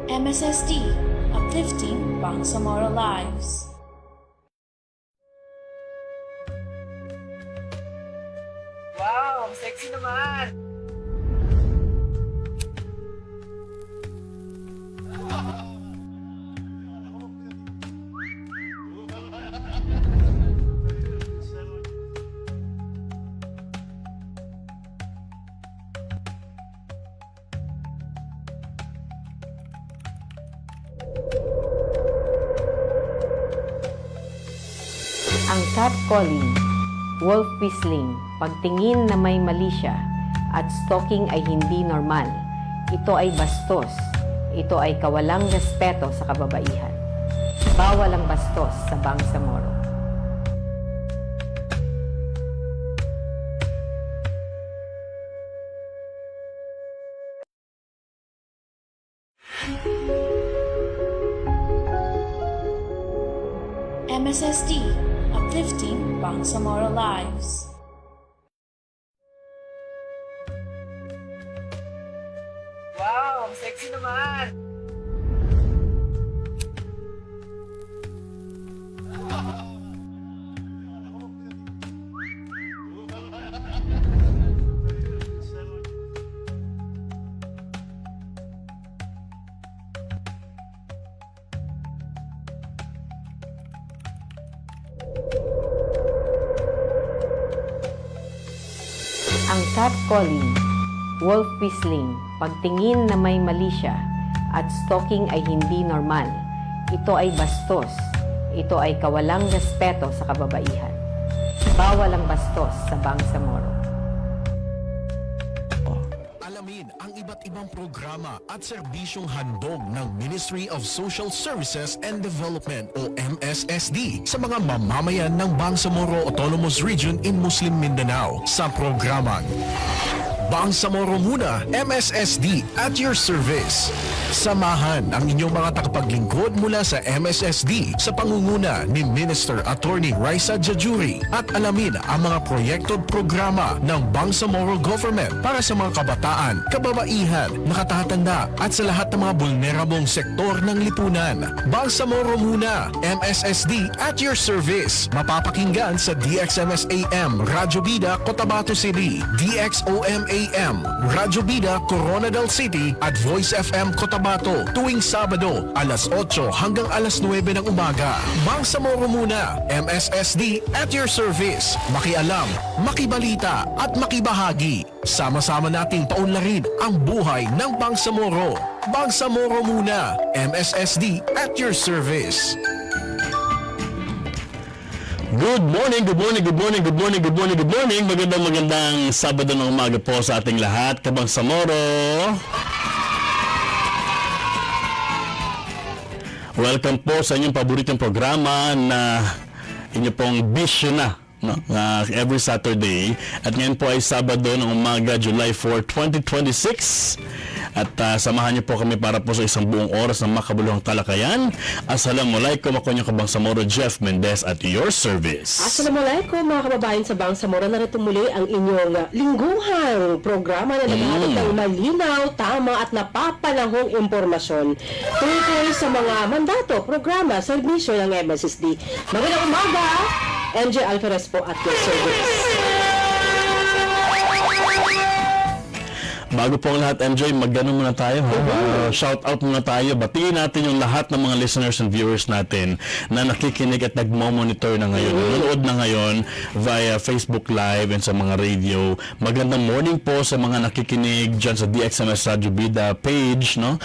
MSSD, uplifting Bangsamoro lives. Wow, sexy naman! Ang catcalling, wolf whistling, pagtingin na may mali siya, at stalking ay hindi normal. Ito ay bastos. Ito ay kawalang respeto sa kababaihan. Bawal ang bastos sa Bangsamoro. MSSD, uplifting Bangsamoro lives. Wow, sexy naman! Ang catcalling, wolf whistling, pagtingin na may mali siya, at stalking ay hindi normal. Ito ay bastos. Ito ay kawalang respeto sa kababaihan. Bawal ang bastos sa Bangsamoro. Alamin ang iba't ibang programa at serbisyong handog ng Ministry of Social Services and Development o MSSD sa mga mamamayan ng Bangsamoro Autonomous Region in Muslim Mindanao sa programang Bangsamoro Muna, MSSD at your service. Samahan ang inyong mga tagapaglingkod mula sa MSSD sa pangunguna ni Minister Attorney Raisa Jajuri at alamin ang mga proyekto at programa ng Bangsamoro Government para sa mga kabataan, kababaihan, nakatatanda at sa lahat ng mga vulnerable sektor ng lipunan. Bangsamoro Muna, MSSD at your service. Mapapakinggan sa DXMS AM, Radyo Bida, Cotabato City, DXOM AM, Radyo Bida, Coronadal City at Voice FM Cotabato tuwing Sabado alas 8 hanggang alas 9 ng umaga. Bangsamoro Muna, MSSD at your service. Makialam, makibalita at makibahagi. Sama-sama nating paunlarin ang buhay ng Bangsamoro. Bangsamoro Muna, MSSD at your service. Good morning, good morning, good morning, good morning, good morning, good morning. Magandang Sabado ng umaga po sa ating lahat. Kabangsamoro. Welcome po sa inyong paboritong programa na inyo pong bisyo na. No? Every Saturday. At ngayon po ay Sabado ng umaga, July 4, 2026. At samahan niyo po kami para po sa isang buong oras ng makabuluhang talakayan. Assalamualaikum, ako niyong Kabangsamoro, Jeff Mendez at your service. Assalamualaikum mga kababayan sa Bangsamoro. Narito muli ang inyong lingguhang programa na naghahatid ng malinaw, tama at napapanahong impormasyon tungkol sa mga mandato, programa, serbisyo ng MSSD. Magandang umaga! MJ Alvarez po at your service. Bago po ang lahat, MJ, mag-ano muna tayo. Shout out muna tayo. Batiin natin yung lahat ng mga listeners and viewers natin na nakikinig at nagmo-monitor na ngayon. Nanonood na ngayon via Facebook Live and sa mga radio. Magandang morning po sa mga nakikinig dyan sa DXMS Radio Bida page, no?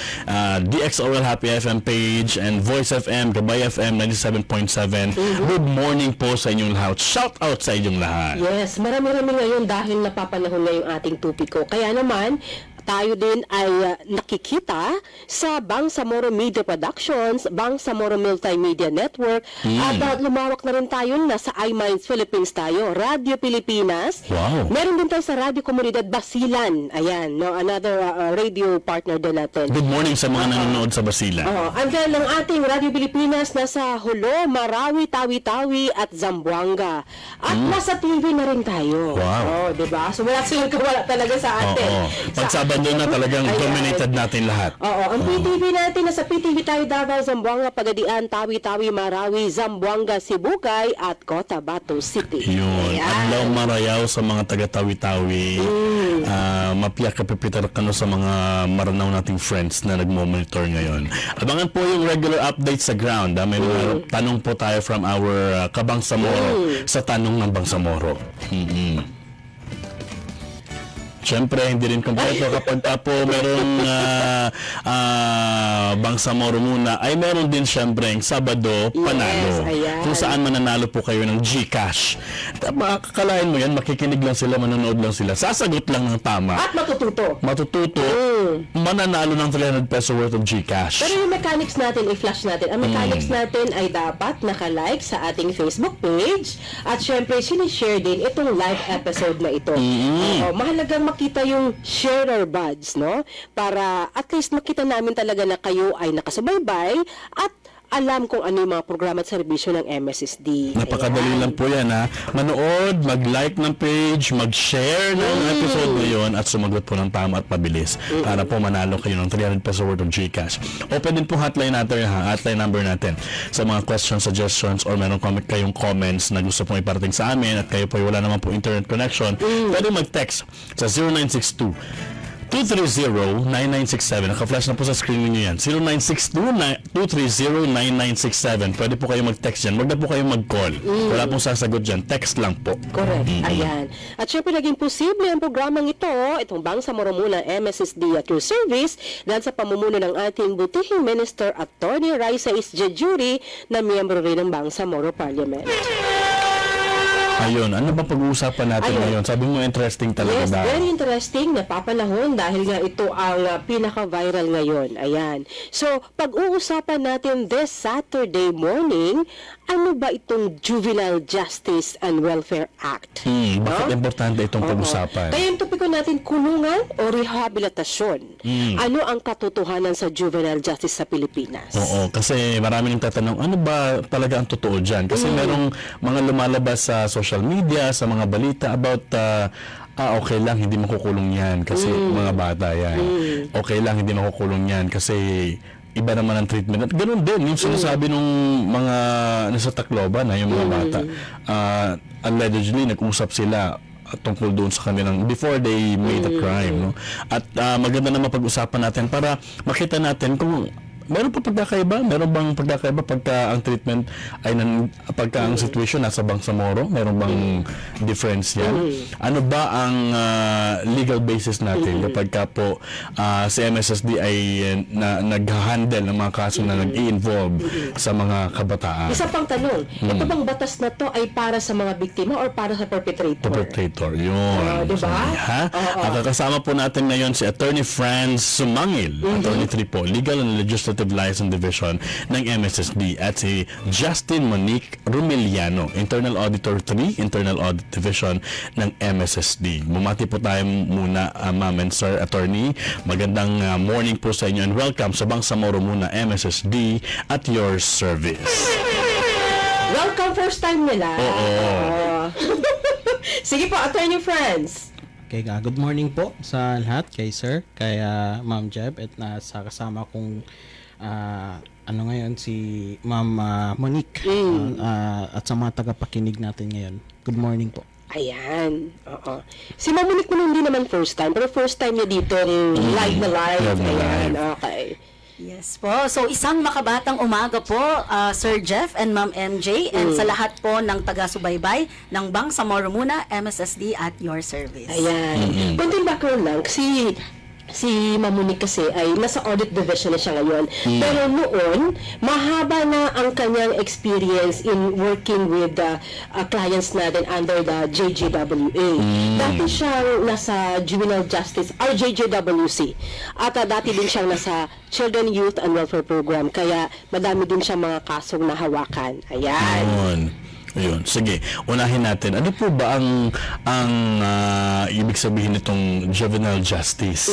DXOL Happy FM page and Voice FM, Gabay FM 97.7. Good morning po sa inyong lahat. Shout out sa inyong lahat. Yes, marami-rami ngayon dahil napapanahon na yung ating tupiko. Kaya naman, tayo din ay nakikita sa Bangsamoro Media Productions, Bangsamoro Multimedia Network, at lumawak na rin tayo na sa iMinds Philippines tayo, Radio Pilipinas. Wow. Meron din tayo sa Radio Komunidad Basilan. Ayan, no, another radio partner din natin. Good morning sa mga nanonood sa Basilan. And then, ang ating Radio Pilipinas nasa Hulo, Marawi, Tawi-Tawi at Zamboanga. At nasa TV na rin tayo. Wow. Diba? So, wala silang kawala talaga sa atin. Oo. Pag Sabado na talagang Ayan. dominated natin lahat. Oo, ang PTV natin nasa PTV tayo Davao, Zamboanga, Pagadian, Tawi-Tawi, Marawi, Zamboanga, Sibugay at Cotabato City. Yun. Ayan. Adlaw marayaw sa mga taga-Tawi-Tawi. Mapiyak kapipitar ka sa mga maranaw nating friends na nagmo-monitor ngayon. Abangan po yung regular updates sa ground. May mga tanong po tayo from our Kabangsamoro sa Tanong ng Bangsamoro. Siyempre, hindi rin kompleto kapag po merong Bangsamoro muna, ay meron din siyempre yung Sabado, Panalo. Ayan. Kung saan mananalo po kayo ng GCash. Makakalain mo yan, makikinig lang sila, manonood lang sila. Sasagot lang ng tama. At matututo. Matututo, mananalo ng 300 peso worth of GCash. Pero yung mechanics natin, i-flash natin. Ang mechanics natin ay dapat nakalike sa ating Facebook page at syempre sinishare din itong live episode na ito. Mahalagang makita yung sharer buds, no? Para at least makita namin talaga na kayo ay nakasubaybay at alam kung ano yung mga programa at serbisyo ng MSSD. Napakadali lang po yan, ha. Manood, mag-like ng page, mag-share ng episode na yun at sumagot po ng tama at pabilis para po manalo kayo ng 300 peso worth of GCash. Open din po hotline natin, ha, hotline number natin sa mga questions, suggestions, or meron kayong comments na gusto pong iparating sa amin at kayo po wala naman po internet connection, pwede mag-text sa 0962 230-9967. Naka-flash na po sa screen niyo yan. 0962-230-9967. Pwede po kayo mag-text yan. Huwag na po kayo mag-call. Wala pong sasagot dyan. Text lang po. Correct. Ayan. At syempre naging posible ang programang ito, itong Bangsamoro muna MSSD at your service, dahil sa pamumuno ng ating butihing Minister Attorney Raisa Isjejuri na miyembro rin ng Bangsamoro Parliament. Ayun, ano ba pag-uusapan natin ngayon? Sabi mo interesting talaga Yes, daw. very interesting. Napapanahon dahil nga ito ang pinaka-viral ngayon. Ayan. So, pag-uusapan natin this Saturday morning, ano ba itong Juvenile Justice and Welfare Act? Bakit importante itong pag-usapan? Kaya yung topiko natin, kulungan o rehabilitasyon. Ano ang katotohanan sa juvenile justice sa Pilipinas? Oo, kasi marami nang tatanong, ano ba talaga ang totoo dyan? Kasi merong mga lumalabas sa social media, sa mga balita about okay lang, hindi makukulong yan kasi mga bata yan. Okay lang, hindi makukulong yan kasi iba naman ang treatment. At ganun din, yung sinasabi nung mga nasa Tacloban, yung mga bata, allegedly, nag-usap sila tungkol doon sa kanilang before they made a crime, no? At maganda na mapag-usapan natin para makita natin kung meron pa pagkakaiba? Meron bang pagkakaiba pagka ang treatment ay pagka ang situation nasa Bangsamoro? Meron bang difference yan? Ano ba ang legal basis natin kapag ka po si MSSD ay nag-handle ng mga kaso na nag-i-involve sa mga kabataan? Isa pang tanong, ito bang batas na to ay para sa mga biktima or para sa perpetrator? Perpetrator, yun. Diba? Ha? Kakasama po natin ngayon si Attorney Franz Sumangil, Attorney 3 po, Legal and Legislative Liaison Division ng MSSD, at si Justin Monique Rumiliano, Internal Auditor 3, Internal Audit Division ng MSSD. Bumati po tayo muna, Ma'am and Sir Attorney. Magandang morning po sa inyo and welcome sa Bangsamoro muna MSSD at your service. Welcome, first time nila. Oo. Sige po, Attorney Franz. Okay, good morning po sa lahat, kay Sir, kay Ma'am Jeb, at sa kasama kong ngayon si Ma'am Monique, at sa mga tagapakinig natin ngayon. Good morning po. Ayan. Oo. Si Ma'am Monique mo hindi naman first time, pero first time niya dito live na live. Live na Ayan, live. okay. Yes po. So isang makabatang umaga po, Sir Jeff and Ma'am MJ, and sa lahat po ng taga-subaybay ng Bangsamoro muna, MSSD at your service. Ayan. Konting background lang, kasi si Mamunik kasi ay nasa audit division na siya ngayon. Pero noon, mahaba na ang kanyang experience in working with the clients natin under the JJWA. Dati siyang nasa Juvenile Justice, RJJWC. At dati din siyang nasa Children, Youth and Welfare Program. Kaya madami din siyang mga kasong nahawakan. Ayan. Ayun. Sige, unahin natin. Ano po ba ang ibig sabihin nitong juvenile justice?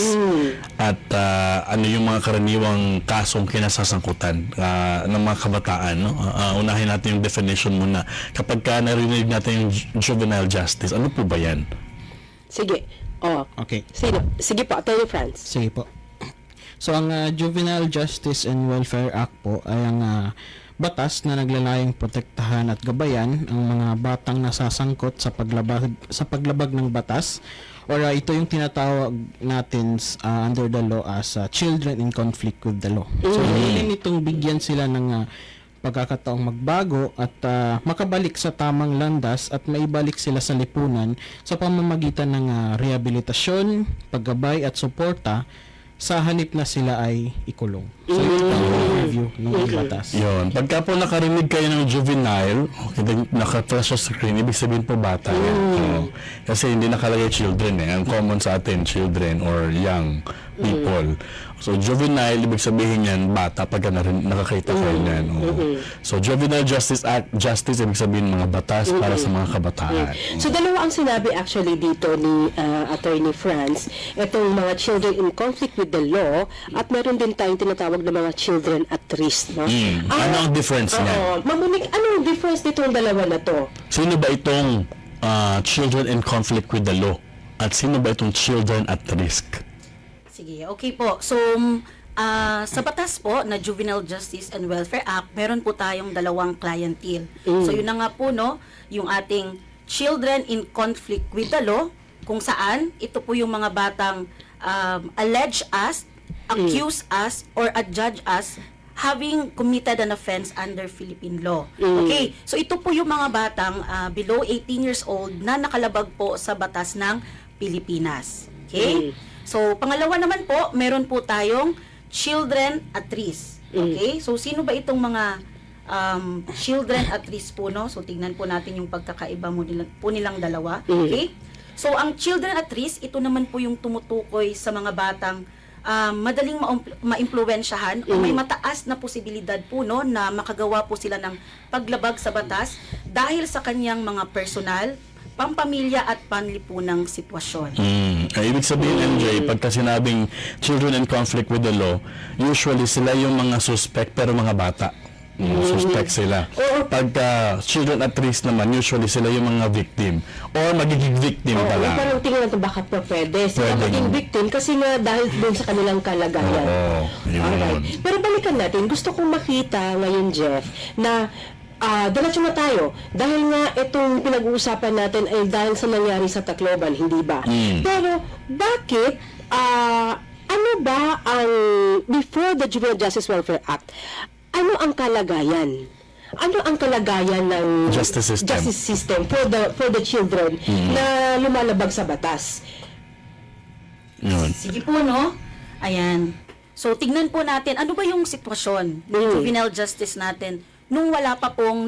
At ano yung mga karaniwang kasong kinasasangkutan ng mga kabataan? No? Unahin natin yung definition muna. Kapag narinig natin yung juvenile justice, ano po ba yan? Sige. Okay. Sige po, Attorney Franz. Sige po. So, ang Juvenile Justice and Welfare Act po ay ang batas na naglalayong protektahan at gabayan ang mga batang nasasangkot sa paglabag ng batas, or ito yung tinatawag natin under the law as children in conflict with the law. So, hinihiling nitong bigyan sila ng pagkakataong magbago at makabalik sa tamang landas at maibalik sila sa lipunan sa pamamagitan ng rehabilitasyon, paggabay at suporta sa halip na sila ay ikulong. So, yun ang review ng batas. Yun. Pagka po nakarinig kayo ng juvenile, okay, naka-flash sa screen, ibig sabihin po bata yan. Kasi hindi nakalagay children eh. Ang common sa atin, children or young people. So, juvenile, ibig sabihin yan, bata, pagka nakakita kayo yan. So, Juvenile Justice Act, justice, ibig sabihin mga batas para sa mga kabataan. So, dalawa ang sinabi actually dito ni Attorney Franz, itong mga children in conflict with the law, at meron din tayong tinatawag na mga children at risk. No? Ano ang difference niya? Mamunik, ano ang difference nitong dalawa na to? Sino ba itong children in conflict with the law? At sino ba itong children at risk? Sige, okay po. So, sa batas po na Juvenile Justice and Welfare Act, meron po tayong dalawang clientele. So, yun na nga po, no, yung ating children in conflict with the law, kung saan ito po yung mga batang alleged as, accused as, or adjudged as having committed an offense under Philippine law. Okay, so ito po yung mga batang below 18 years old na nakalabag po sa batas ng Pilipinas. Okay? So, pangalawa naman po, meron po tayong children at risk. Okay? So, sino ba itong mga children at risk po, no? So, tignan po natin yung pagkakaiba po nilang dalawa. Okay? So, ang children at risk, ito naman po yung tumutukoy sa mga batang madaling maimpluwensyahan o may mataas na posibilidad po, no, na makagawa po sila ng paglabag sa batas dahil sa kanyang mga personal, pampamilya at panlipunang sitwasyon. Ibig sabihin, MJ, pagka sinabing children in conflict with the law, usually sila yung mga suspect pero mga bata. Suspect sila. Pagka children at risk naman, usually sila yung mga victim. Or magiging victim pala. Parang tingin natin baka pwede sila maging victim kasi nga dahil doon sa kanilang kalagayan. Alright. Pero balikan natin, gusto kong makita ngayon, Jeff, na diretso na tayo. Dahil nga itong pinag-uusapan natin ay dahil sa nangyari sa Tacloban, hindi ba? Pero bakit, ano ba ang, before the Juvenile Justice Welfare Act, ano ang kalagayan? Ano ang kalagayan ng justice system for the children na lumalabag sa batas? Sige po, no? Ayan. So, tignan po natin, ano ba yung sitwasyon ng juvenile justice natin nung wala pa pong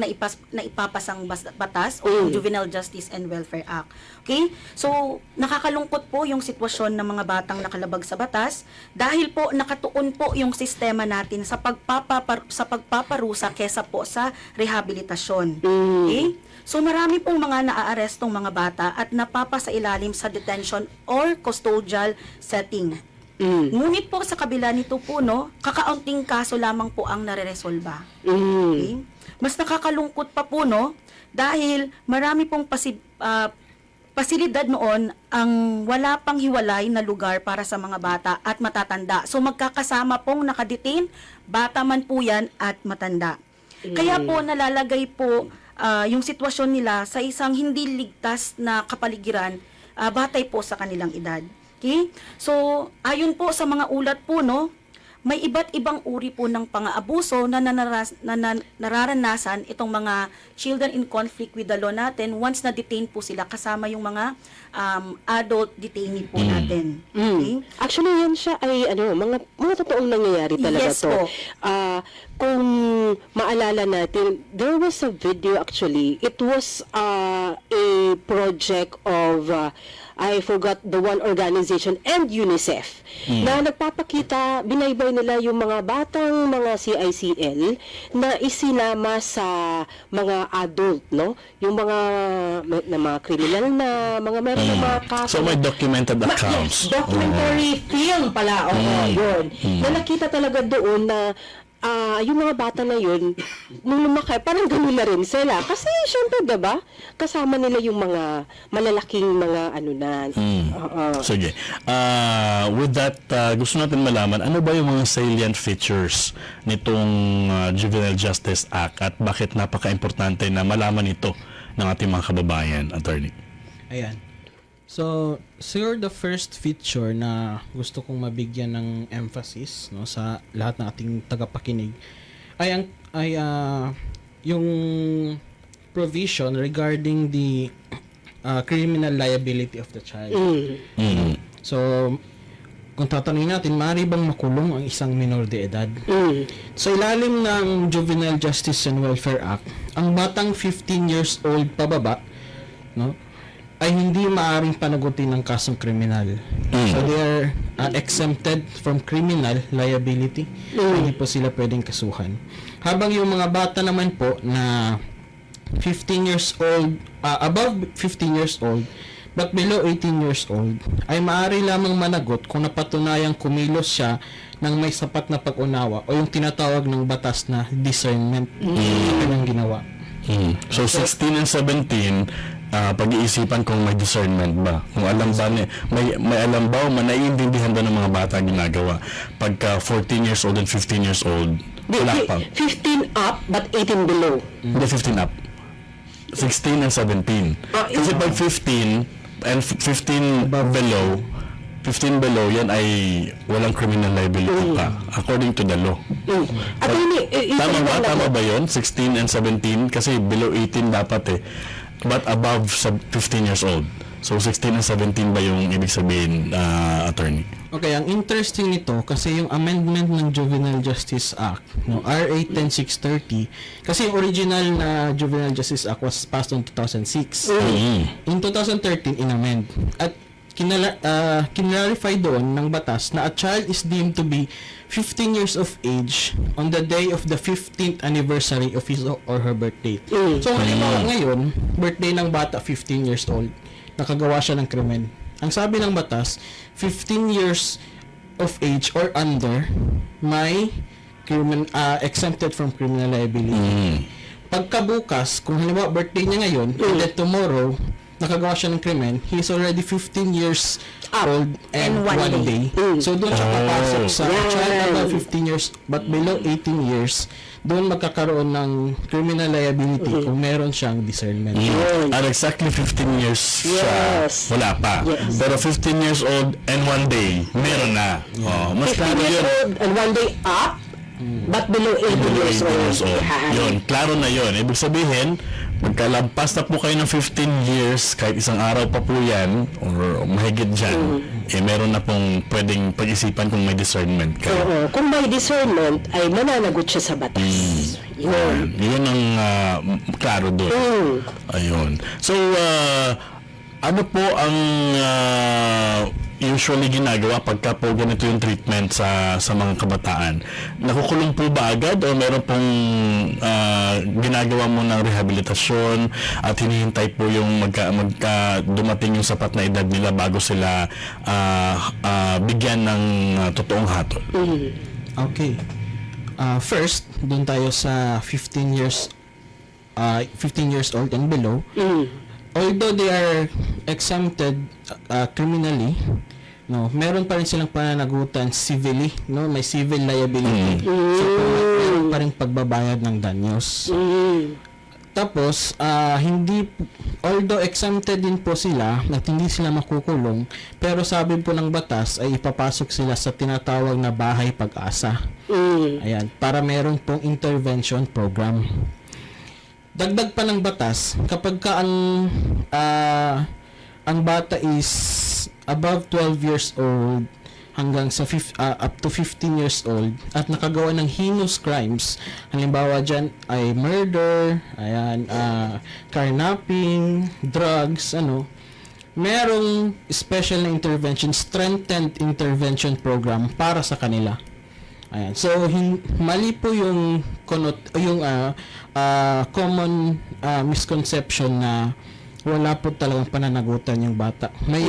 naipapasang batas o yung Juvenile Justice and Welfare Act. Okay? So, nakakalungkot po yung sitwasyon ng mga batang nakalabag sa batas dahil po nakatuon po yung sistema natin sa pagpaparusa kesa po sa rehabilitasyon. Okay? So, marami pong mga naaarestong mga bata at napapasailalim sa detention or custodial setting. Ngunit po sa kabila nito po, no, kakaunting kaso lamang po ang nareresolba. Okay? Mas nakakalungkot pa po, no, dahil marami pong pasilidad noon ang wala pang hiwalay na lugar para sa mga bata at matatanda. So magkakasama pong nakadetain, bata man po yan at matanda. Kaya po nalalagay po yung sitwasyon nila sa isang hindi ligtas na kapaligiran batay po sa kanilang edad. Okay? So, ayon po sa mga ulat po, no, may iba't ibang uri po ng pang-aabuso na, nararanasan itong mga children in conflict with the law natin once na-detain po sila kasama yung mga adult detainee po natin. Okay? Actually, yan siya ay mga totoong nangyayari talaga Yes to. po. Kung maalala natin, there was a video actually. It was a project of I forgot the one organization and UNICEF na nagpapakita, binaybay nila yung mga batang mga CICL na isinama sa mga adult, no? Yung mga kriminal na, meron ng mga kaso. So may documented accounts. Yes, documentary film pala. Yun. Na nakita talaga doon na yung mga bata na yun, nung lumaki, parang ganun na rin sila. Kasi, syempre, diba, kasama nila yung mga malalaking mga Sige. With that, gusto natin malaman, ano ba yung mga salient features nitong Juvenile Justice Act at bakit napaka-importante na malaman ito ng ating mga kababayan, attorney? Ayan. So, sir, the first feature na gusto kong mabigyan ng emphasis, no, sa lahat ng ating tagapakinig ay yung provision regarding the criminal liability of the child. So, kung tatanungin natin, maaari bang makulong ang isang minor de edad? Sa ilalim ng Juvenile Justice and Welfare Act, ang batang 15 years old pababa, no, ay hindi maaaring panagutin ng kasong kriminal. So they are exempted from criminal liability. Hindi po sila pwedeng kasuhan. Habang yung mga bata naman po na 15 years old, above 15 years old, but below 18 years old, ay maaari lamang managot kung napatunayang kumilos siya ng may sapat na pag-unawa o yung tinatawag ng batas na discernment sa kanyang ginawa. So 16 and 17, pag-iisipan kung may discernment ba, kung alam ba may alam ba o naiintindihan ba ng mga bata ginagawa. Pagka 14 years old and 15 years old, wala pa. 15 up but 18 below. Hindi, 15 up. 16 and 17. Kasi pag 15 and 15 below, 15 below, yan ay walang criminal liability pa, according to the law. Tama ba yun? 16 and 17? Kasi below 18 dapat eh. But above 15 years old. So 16 and 17 ba yung ibig sabihin, attorney? Okay, ang interesting nito kasi yung amendment ng Juvenile Justice Act, no, RA 10630, kasi yung original na Juvenile Justice Act was passed in 2006. In 2013 inamend at kinlarify doon ng batas na a child is deemed to be 15 years of age on the day of the 15th anniversary of his or her birthday. So, halimbawa ngayon, birthday ng bata, 15 years old, nakagawa siya ng krimen. Ang sabi ng batas, 15 years of age or under, may exempted from criminal liability. Pagkabukas, kung halimbawa birthday niya ngayon, and then tomorrow, nakagawa siya ng krimen, he is already 15 years old and one day. So, doon siya papasok sa child above 15 years but below 18 years, doon magkakaroon ng criminal liability kung meron siyang discernment. At exactly 15 years siya, wala pa. Pero 15 years old and one day, meron na. Mas 15 klaro years yun. old and one day up but below 18 years old. Yun, klaro na yun. Ibig sabihin, magkalagpas na po kayo ng 15 years, kahit isang araw pa po yan, or mahigit dyan, meron na pong pwedeng pag-isipan kung may discernment kayo. Kung may discernment, ay mananagot siya sa batas. Yun ang klaro doon. Ayun. So, ano po ang usually ginagawa pagka po ganito yung treatment sa mga kabataan? Nakukulong po ba agad o meron pong ginagawa mo ng rehabilitasyon at hinihintay po yung dumating yung sapat na edad nila bago sila bigyan ng totoong hatol? Okay. First, doon tayo sa 15 years old and below. Although they are exempted criminally, no, meron pa rin silang pananagutan civilly, no, may civil liability. So, meron pa rin pagbabayad ng danyos. Tapos, although exempted din po sila at hindi sila makukulong, pero sabi po ng batas ay ipapasok sila sa tinatawag na bahay pag-asa. Ayan, para meron pong intervention program. Dagdag pa ng batas, kapag ka ang bata is above 12 years old hanggang sa up to 15 years old at nakagawa ng heinous crimes, halimbawa dyan ay murder, ayan, carnapping, drugs, merong special na intervention, strengthened intervention program para sa kanila. Ayan. So mali po yung common misconception na wala po talagang pananagutan yung bata. May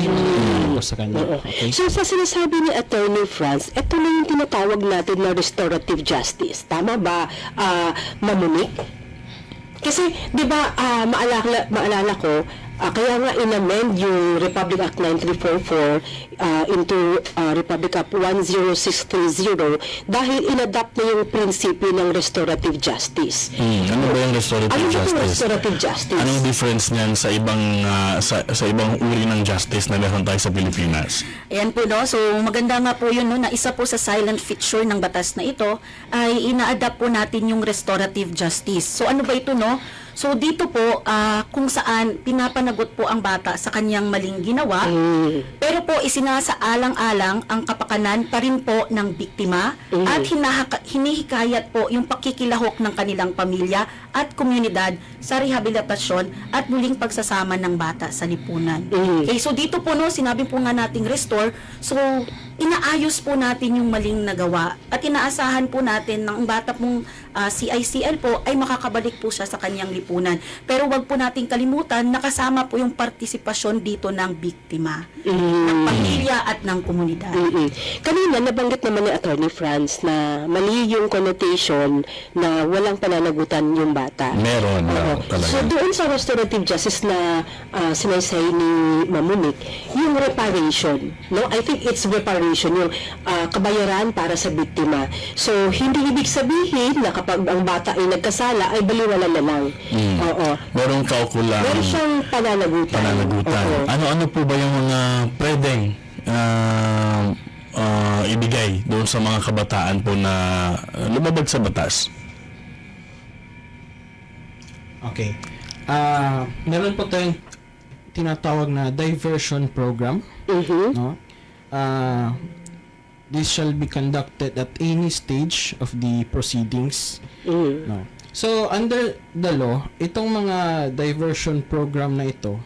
po sa kanya. Okay? So sa sinasabi ni Attorney Franz, ito na yung tinatawag natin na restorative justice. Tama ba, Ma'am Monique? Kasi, di ba, maalala ko, kaya nga inamend yung Republic Act 9344 into Republic Act 10630 dahil inadapt na yung prinsipyo ng restorative justice. Ano ba yung restorative Ano ba justice? yung restorative justice? Anong difference niyan sa ibang sa ibang uri ng justice na meron tayo sa Pilipinas? Ayan po, no? So, maganda nga po yun, no? Na isa po sa silent feature ng batas na ito ay ina-adapt po natin yung restorative justice. So, ano ba ito, no? So, dito po, kung saan pinapanagot po ang bata sa kanyang maling ginawa, pero po isinasaalang-alang ang kapakanan pa rin po ng biktima at hinihikayat po yung pakikilahok ng kanilang pamilya at komunidad sa rehabilitasyon at muling pagsasama ng bata sa lipunan. Okay, so dito po, no, sinabi po nga nating restore, so inaayos po natin yung maling nagawa at inaasahan po natin ng bata pong CICL po ay makakabalik po siya sa kanyang lipunan. Pero wag po nating kalimutan, nakasama po yung partisipasyon dito ng biktima, ng pamilya at ng komunidad. Kanina, nabanggit naman ni Attorney Franz na mali yung connotation na walang pananagutan yung bata. Meron talaga. So doon sa restorative justice na sinaysay ni Ma'am Monique, yung reparation, no? I think it's reparation, yung kabayaran para sa biktima. So hindi ibig sabihin na kapag ang bata ay nagkasala ay baliwala na lang. Oo. Merong kaukulang Meron siyang pananagutan. Oo. Ano-ano po ba yung mga pwedeng ibigay doon sa mga kabataan po na lumabag sa batas? Okay. Meron po tayong tinatawag na diversion program. No? This shall be conducted at any stage of the proceedings. No? So, under the law, itong mga diversion program na ito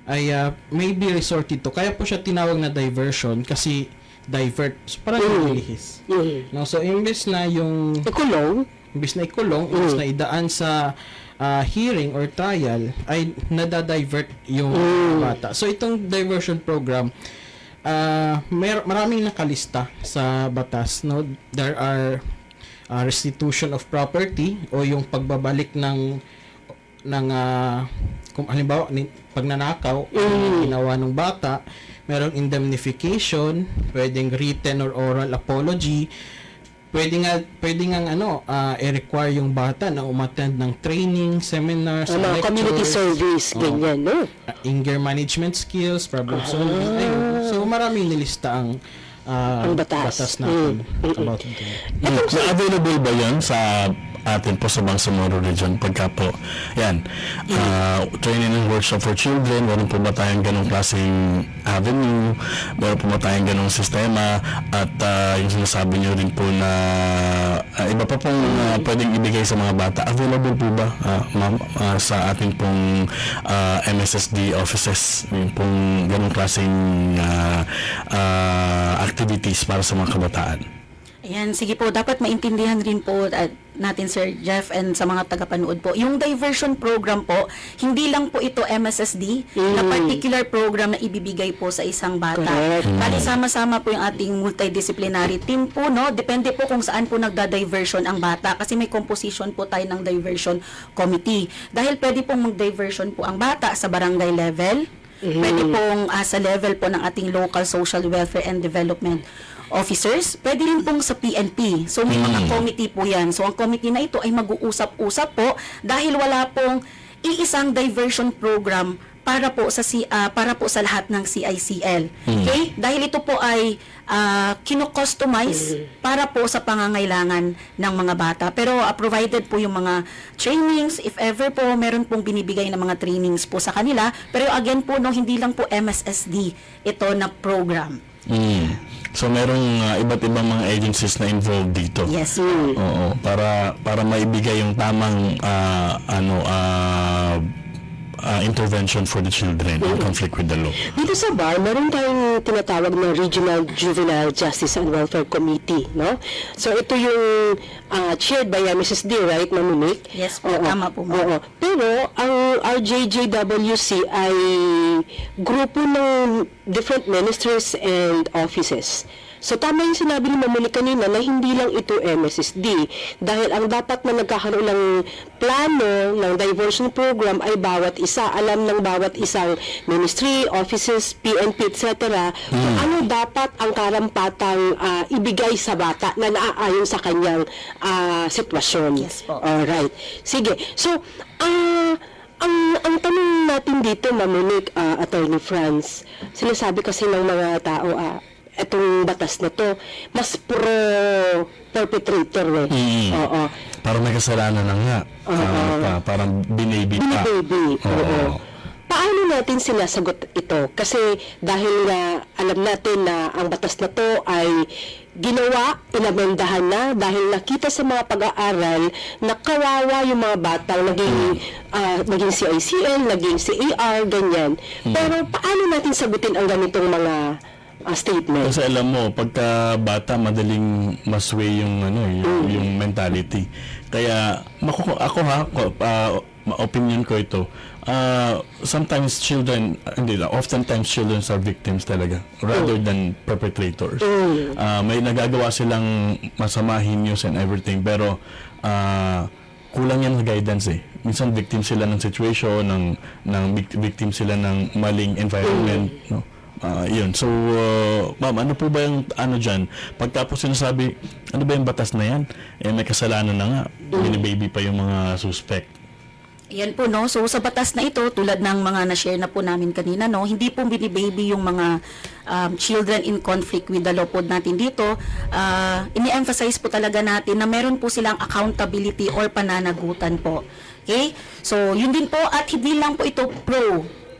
ay may be resorted to. Kaya po siya tinawag na diversion kasi divert. So, parang nilihis. No? So, imbes na yung imbes na imbes na idaan sa hearing or trial, ay nadadivert yung bata. So, itong diversion program, maraming nakalista sa batas, no? There are restitution of property o yung pagbabalik ng kung halimbawa pagnanakaw ginawa ng bata, merong indemnification, pwedeng written or oral apology, pwedeng i-require yung bata na umattend ng training, seminars, lectures, community service, ganyan, no? Anger management skills, problem solving. Ayun. So, maraming nilista ang batas natin about it. Na-available ba yan sa atin po sa Bangsamoro Region pagka po yan training and workshop for children, meron po ba tayong ganong klaseng avenue, meron po ba tayong ganong sistema at yung sinasabi nyo rin po na iba pa pong pwedeng ibigay sa mga bata, available po ba ma'am sa ating pong MSSD offices, yung pong ganong klaseng activities para sa mga kabataan? Ayan, sige po, dapat maintindihan rin po natin Sir Jeff and sa mga tagapanood po. Yung diversion program po, hindi lang po ito MSSD na particular program na ibibigay po sa isang bata. Bali sama-sama po yung ating multidisciplinary team po, no? Depende po kung saan po nagda-diversion ang bata kasi may composition po tayo ng diversion committee. Dahil pwede pong mag-diversion po ang bata sa barangay level, pwede pong sa level po ng ating local social welfare and development, officers, pwede rin pong sa PNP. So may mga committee po yan. So ang committee na ito ay mag-uusap-usap po dahil wala pong iisang diversion program para po sa lahat ng CICL. Okay? Dahil ito po ay kino-customize para po sa pangangailangan ng mga bata. Pero provided po yung mga trainings, if ever po meron pong binibigay na mga trainings po sa kanila. Pero again po, no, hindi lang po MSSD ito na program. So merong iba't ibang mga agencies na involved dito. Yes. Oo, para maibigay yung tamang intervention for the children in conflict with the law. Dito sa bar, meron tayong tinatawag na Regional Juvenile Justice and Welfare Committee, no? So ito yung chaired by Mrs. D, right, Ma'am Monique? Yes po, Oo. tama po. Oo. Pero ang RJJWC ay grupo ng different ministries and offices. So tama yung sinabi ni Ma'am Monique kanina na hindi lang ito MSSD dahil ang dapat na nagkakaroon ng plano ng diversion program ay bawat isa, alam ng bawat isang ministry, offices, PNP, etc. kung ano dapat ang karampatang ibigay sa bata na naaayon sa kanyang sitwasyon. Yes po. Alright. Sige. So, ang tanong natin dito, Ma'am Monique, Attorney Franz, sinasabi kasi ng mga tao, itong batas na to, mas pro-perpetrator Oo. Parang may kasalanan na nga. Parang binaby pa. Binababy. Oo. Paano natin sinasagot ito? Kasi dahil nga alam natin na ang batas na to ay ginawa, inamendahan na dahil nakita sa mga pag-aaral na kawawa yung mga batang naging CICL, naging CAR, ganyan. Pero paano natin sagutin ang ganitong mga statement? Kasi alam mo, pagka bata, madaling masway yung yung mentality. Kaya opinion ko ito. Sometimes oftentimes children are victims talaga rather than perpetrators. May nagagawa silang masama, heinous and everything, pero kulang yan sa guidance Minsan victim sila ng situation, victim sila ng maling environment, no? Yun. So, ma'am, ano po ba yung dyan? Pagka po sinasabi, ano ba yung batas na yan? May kasalanan na nga. Binibaby pa yung mga suspect. Yan po, no? So, sa batas na ito, tulad ng mga na-share na po namin kanina, no? Hindi po binibaby yung mga children in conflict with the law po natin dito. Ini-emphasize po talaga natin na meron po silang accountability or pananagutan po. Okay? So, yun din po, at hindi lang po ito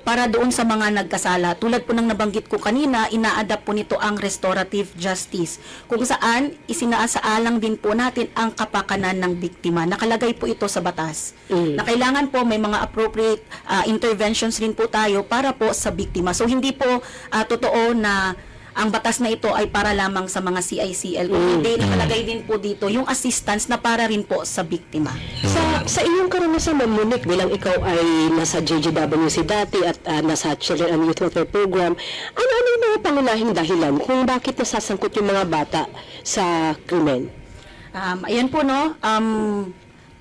para doon sa mga nagkasala. Tulad po ng nabanggit ko kanina, ina-adapt po nito ang restorative justice, kung saan isinasaalang din po natin ang kapakanan ng biktima. Nakalagay po ito sa batas. Na kailangan po may mga appropriate interventions rin po tayo para po sa biktima. So hindi po totoo na ang batas na ito ay para lamang sa mga CICL. Kung hindi, nakalagay din po dito yung assistance na para rin po sa biktima. Sa iyong karanasan, Ma'am Monique, bilang ikaw ay nasa JJWC dati at nasa Children and Youth Welfare Program, ano yung mga pangunahing dahilan kung bakit nasasangkot yung mga bata sa krimen? Ayan po, no?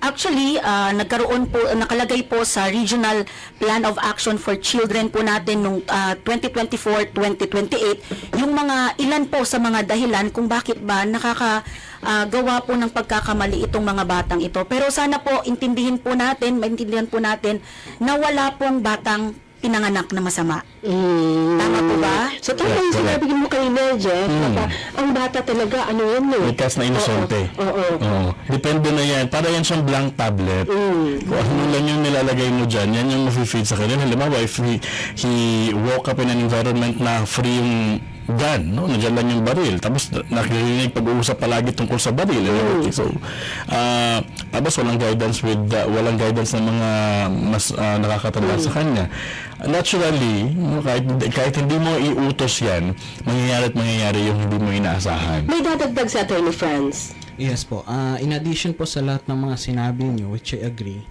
Actually, nakalagay po sa Regional Plan of Action for Children po natin nung 2024-2028 yung mga ilan po sa mga dahilan kung bakit ba nakakagawa po ng pagkakamali itong mga batang ito. Pero sana po maintindihan po natin na wala pong batang pinanganak na masama. Tama po ba? So, tama yung sinabi mo kanina, Jeff, ang bata talaga, Likas na inosente. Oo. Depende na yan. Para yan siyang blank tablet. Kung ano lang yung nilalagay mo dyan, yan yung mafe-feed sa kanya. Halimbawa, if he woke up in an environment na free yung gun, no? Nandiyan lang yung baril. Tapos nakikirinig pag-uusap palagi tungkol sa baril. So, tapos walang guidance ng mga mas nakakatanda sa kanya. Naturally, kahit hindi mo iutos yan, mangyayari yung hindi mo inaasahan. May dadagdag sa Attorney Franz. Yes po. In addition po sa lahat ng mga sinabi niyo, which I agree,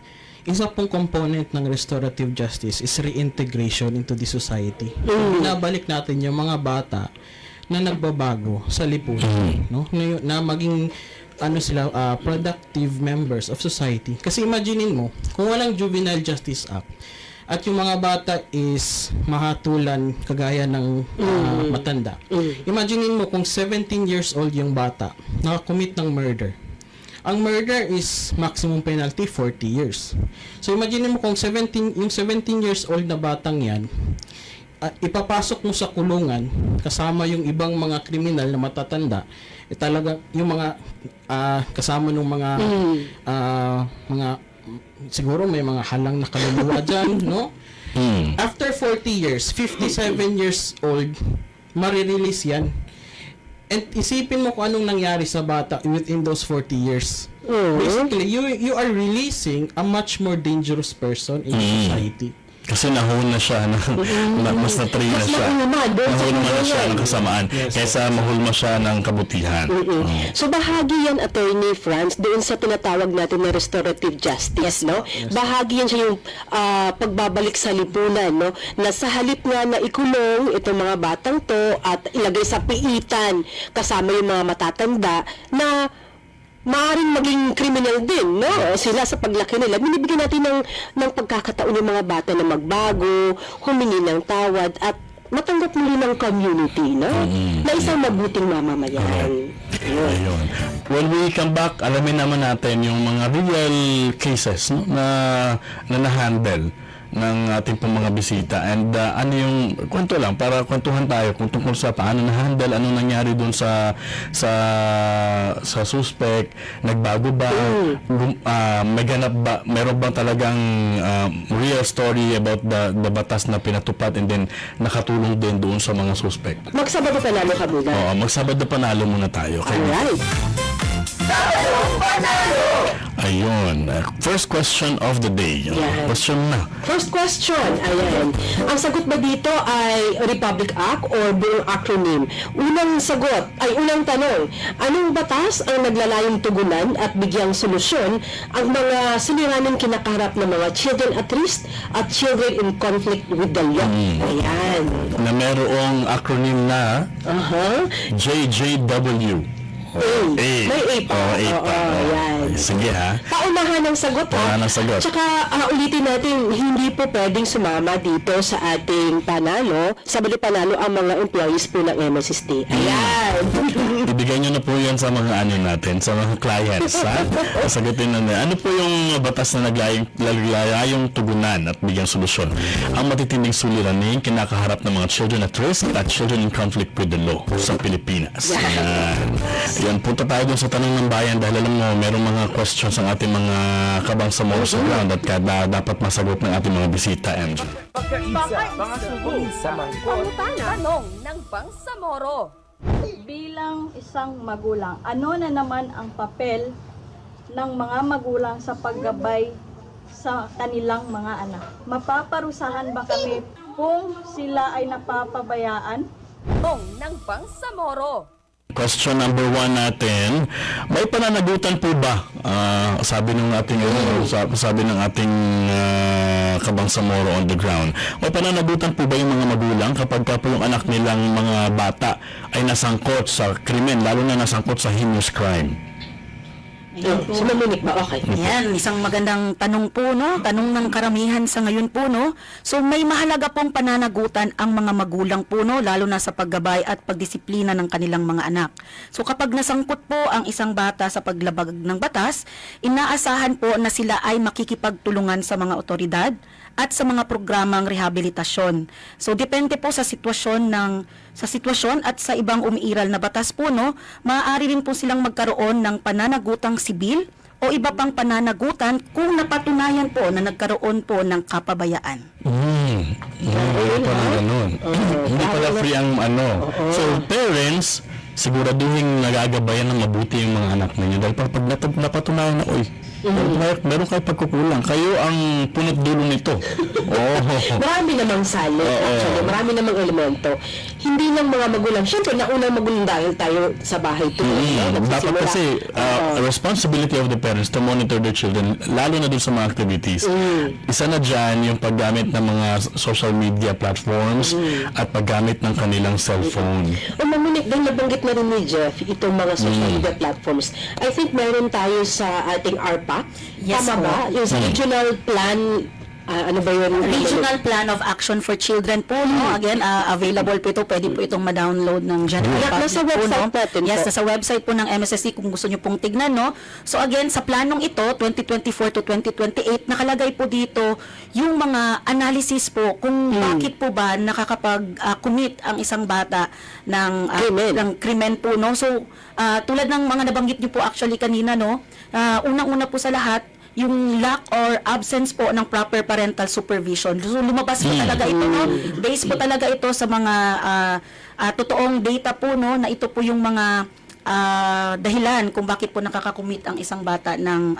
isa pong component ng restorative justice is reintegration into the society. Binabalik natin yung mga bata na nagbabago sa lipunan, no? Na maging productive members of society. Kasi imaginein mo, kung walang Juvenile Justice Act, At yung mga bata is mahatulan kagaya ng matanda. Imaginein mo kung 17 years old yung bata, nakakommit ng murder. Ang murder is maximum penalty 40 years. So imagine mo kung 17 years old na batang yan, ipapasok mo sa kulungan kasama yung ibang mga kriminal na matatanda, talaga yung mga kasama ng mga siguro may mga halang na kaluluwa dyan, no? After 40 years, 57 years old, marirelease yan. And isipin mo kung anong nangyari sa bata within those 40 years. Basically, you are releasing a much more dangerous person in society. Kasi nahuna siya, mas na-train na siya. Nahulma na siya ng kasamaan. Kaysa mahulma siya ng kabutihan. So bahagi yan, Attorney Franz, doon sa tinatawag natin na restorative justice, no? Bahagi yan siya yung pagbabalik sa lipunan, no? Na sa halip nga na ikulong itong mga batang to at ilagay sa piitan kasama yung mga matatanda na maaaring maging criminal din, no? Sila sa paglaki nila, binibigyan natin ng pagkakataon ng mga bata na magbago, humingi ng tawad, at matanggap muli ng community, no? Na isang mabuting mamamayan. Ayun. When we come back, alamin naman natin yung mga real cases, no? na na-handle ng ating pong mga bisita, and ano yung kwento lang para kwentuhan tayo kung tungkol sa paano na-handle, anong nangyari doon sa suspect, nagbago ba, may ganap ba, meron bang talagang real story about the batas na pinatupad, and then nakatulong din doon sa mga suspect. Magsabado panalo ka muna. Oo, magsabado panalo muna tayo. Alright. Ayun. First question of the day. Yan. Question na. First question, ayan. Ang sagot ba dito ay Republic Act or buong acronym? Unang tanong, anong batas ang naglalayong tugunan at bigyang solusyon ang mga suliraning kinakaharap ng mga children at risk at children in conflict with the law? Ayan. Na merong acronym na JJW. May A pa. A pa. Ayan. Sige ha. Paunahan ng sagot, Paunahan ng sagot. Tsaka ulitin natin, hindi po pwedeng sumama dito sa ating panalo, sa bali panalo ang mga employees po ng MSSD. Ayan. Ibigay nyo na po yan sa mga natin, sa mga clients, ha? Sagutin na. Ano po yung batas na naglayong tugunan at bigyang solusyon? Ang matitinding suliraning kinakaharap ng mga children at risk at children in conflict with the law sa Pilipinas. Yan. Yan, punta tayo dun sa tanong ng bayan dahil alam mo, merong mga questions ang ating mga kabangsamoro sa ground at dapat masagot ng ating mga bisita, MJ. Pagkaisa, mga sugo sa mangkot. Tanong ng Bangsamoro. Bilang isang magulang, ano na naman ang papel ng mga magulang sa paggabay sa kanilang mga anak? Mapaparusahan ba kami kung sila ay napapabayaan? Tanong ng Bangsamoro. Question number 1 natin, may pananagutan po ba? Sabi ng ating kabangsamoro on the ground. May pananagutan po ba yung mga magulang kapag po yung anak nilang mga bata ay nasangkot sa krimen, lalo na nasangkot sa heinous crime? Si Mamunik ba? Okay. Yan, isang magandang tanong po, no? Tanong ng karamihan sa ngayon po, no? So, may mahalaga pong pananagutan ang mga magulang po, no? Lalo na sa paggabay at pagdisiplina ng kanilang mga anak. So, kapag nasangkot po ang isang bata sa paglabag ng batas, inaasahan po na sila ay makikipagtulungan sa mga otoridad at sa mga programang rehabilitasyon. So, depende po sa sitwasyon at sa ibang umiiral na batas po, no, maaari rin po silang magkaroon ng pananagutang sibil o iba pang pananagutan kung napatunayan po na nagkaroon po ng kapabayaan. Wala pala ganun. Hindi pala free ang So, parents, siguraduhin nagagabayan ng mabuti yung mga anak ninyo dahil pag napatunayan na, meron kayo pagkukulang. Kayo ang punot dulo nito. Marami namang salo. Actually, marami namang elemento. Hindi lang mga magulang. Siyempre, naunang magulang dahil tayo sa bahay tulog. Dapat kasi, responsibility of the parents to monitor their children, lalo na dun sa mga activities. Isa na dyan yung paggamit ng mga social media platforms at paggamit ng kanilang cellphone. Mamunik, dahil nabanggit na rin ni Jeff, itong mga social media platforms. I think meron tayo sa ating RPAC. Yes, Tama ba? Yung sa regional plan ano ba yun? Regional Plan of Action for Children po, no? Again, available po ito. Pwede po itong ma-download ng General Public Nasa po, website no? natin Yes, po. nasa website po ng MSSD kung gusto nyo pong tignan, no? So again, sa planong ito, 2024 to 2028, nakalagay po dito yung mga analysis po kung bakit po ba nakakapag-commit ang isang bata ng krimen po, no? So, tulad ng mga nabanggit nyo po actually kanina, no? Unang-una po sa lahat, yung lack or absence po ng proper parental supervision. So, lumabas po talaga ito, no? Based po talaga ito sa mga totoong data po, no? Na ito po yung mga dahilan kung bakit po nakakakumit ang isang bata ng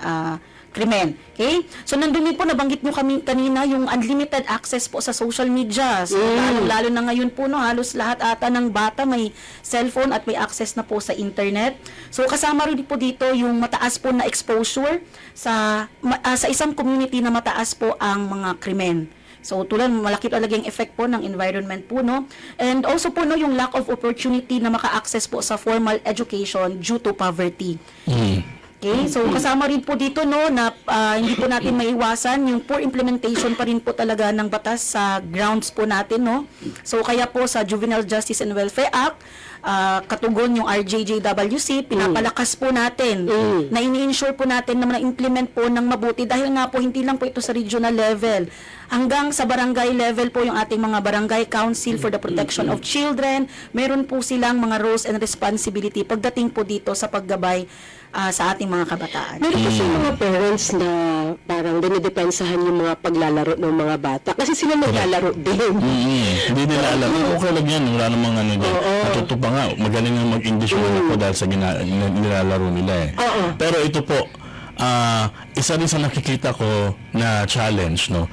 krimen. Okay? So, nandun din po, nabanggit nyo kami kanina, yung unlimited access po sa social media. So, lalo na ngayon po, no, halos lahat ata ng bata may cellphone at may access na po sa internet. So, kasama rin po dito yung mataas po na exposure sa isang community na mataas po ang mga krimen. So, tulad, malaki talaga yung effect po ng environment po, no? And also po, no, yung lack of opportunity na maka-access po sa formal education due to poverty. Okay, so kasama rin po dito, no, na hindi po natin maiwasan yung poor implementation pa rin po talaga ng batas sa grounds po natin, no. So kaya po sa Juvenile Justice and Welfare Act, katugon yung RJJWC, pinapalakas po natin na ini-ensure po natin na ma-implement po ng mabuti dahil nga po hindi lang po ito sa regional level. Hanggang sa barangay level po yung ating mga barangay council for the protection of children, meron po silang mga roles and responsibility pagdating po dito sa paggabay sa ating mga kabataan. Meron kasi mga parents na parang dinidepensahan yung mga paglalaro ng mga bata kasi sila naglalaro din. Hindi nila alam. Okay lang yan. Wala namang ano dyan. Natuto pa nga. Magaling nga mag-English yung anak ko dahil sa nilalaro nila eh. Pero ito po, isa rin sa nakikita ko na challenge, no?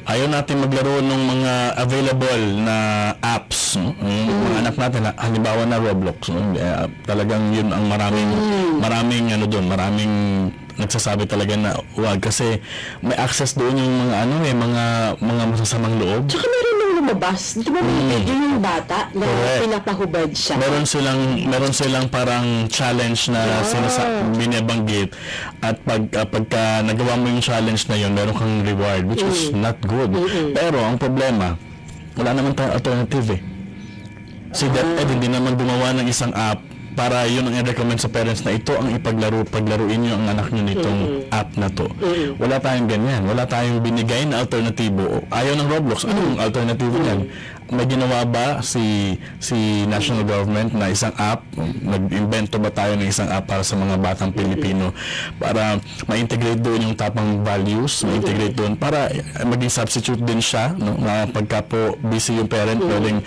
Ayaw natin maglaro ng mga available na apps, no? Yung mga anak natin, halimbawa na Roblox, no? Talagang yun ang maraming ano doon, maraming nagsasabi talaga na wag kasi may access doon yung mga mga masasamang loob. Tsaka meron nang lumabas. Di ba may video yung bata na pinapahubad siya? Meron silang parang challenge na binabanggit at pagka nagawa mo yung challenge na yun, meron kang reward which is not good. Pero ang problema, wala naman tayong alternative eh. Si DepEd hindi naman gumawa ng isang app para yun ang i-recommend sa parents na ito ang paglaruin nyo ang anak nyo nitong app na to. Wala tayong ganyan. Wala tayong binigay na alternatibo. Ayaw ng Roblox. Anong alternatibo niyan? May ginawa ba si national government na isang app? Nag-invento ba tayo ng isang app para sa mga batang Pilipino para ma-integrate doon yung tapang values, ma-integrate doon para maging substitute din siya, no? Na pagka po busy yung parent, pwedeng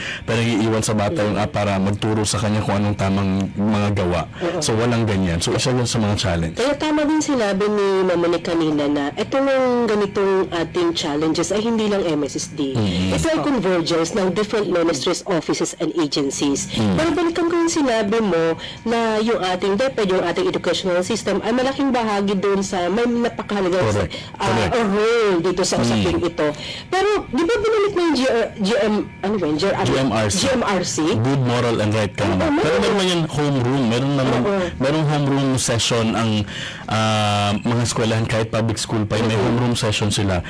iiwan sa bata yung app para magturo sa kanya kung anong tamang mga gawa. So walang ganyan. So isa yun sa mga challenge. Kaya tama din sinabi ni Mama ni kanina na ito ng ganitong ating challenges ay hindi lang MSSD. Ito ay convergence ng different ministries, offices, and agencies. Pero balikan ko yung sinabi mo na yung ating DepEd, yung ating educational system ay malaking bahagi doon sa may napakahalagang role dito sa usaping ito. Pero di ba binalik na yung GMRC? Good Moral and Right Conduct. Pero meron yung homeroom. Merong homeroom session ang mga eskwelahan kahit public school pa. May homeroom session sila.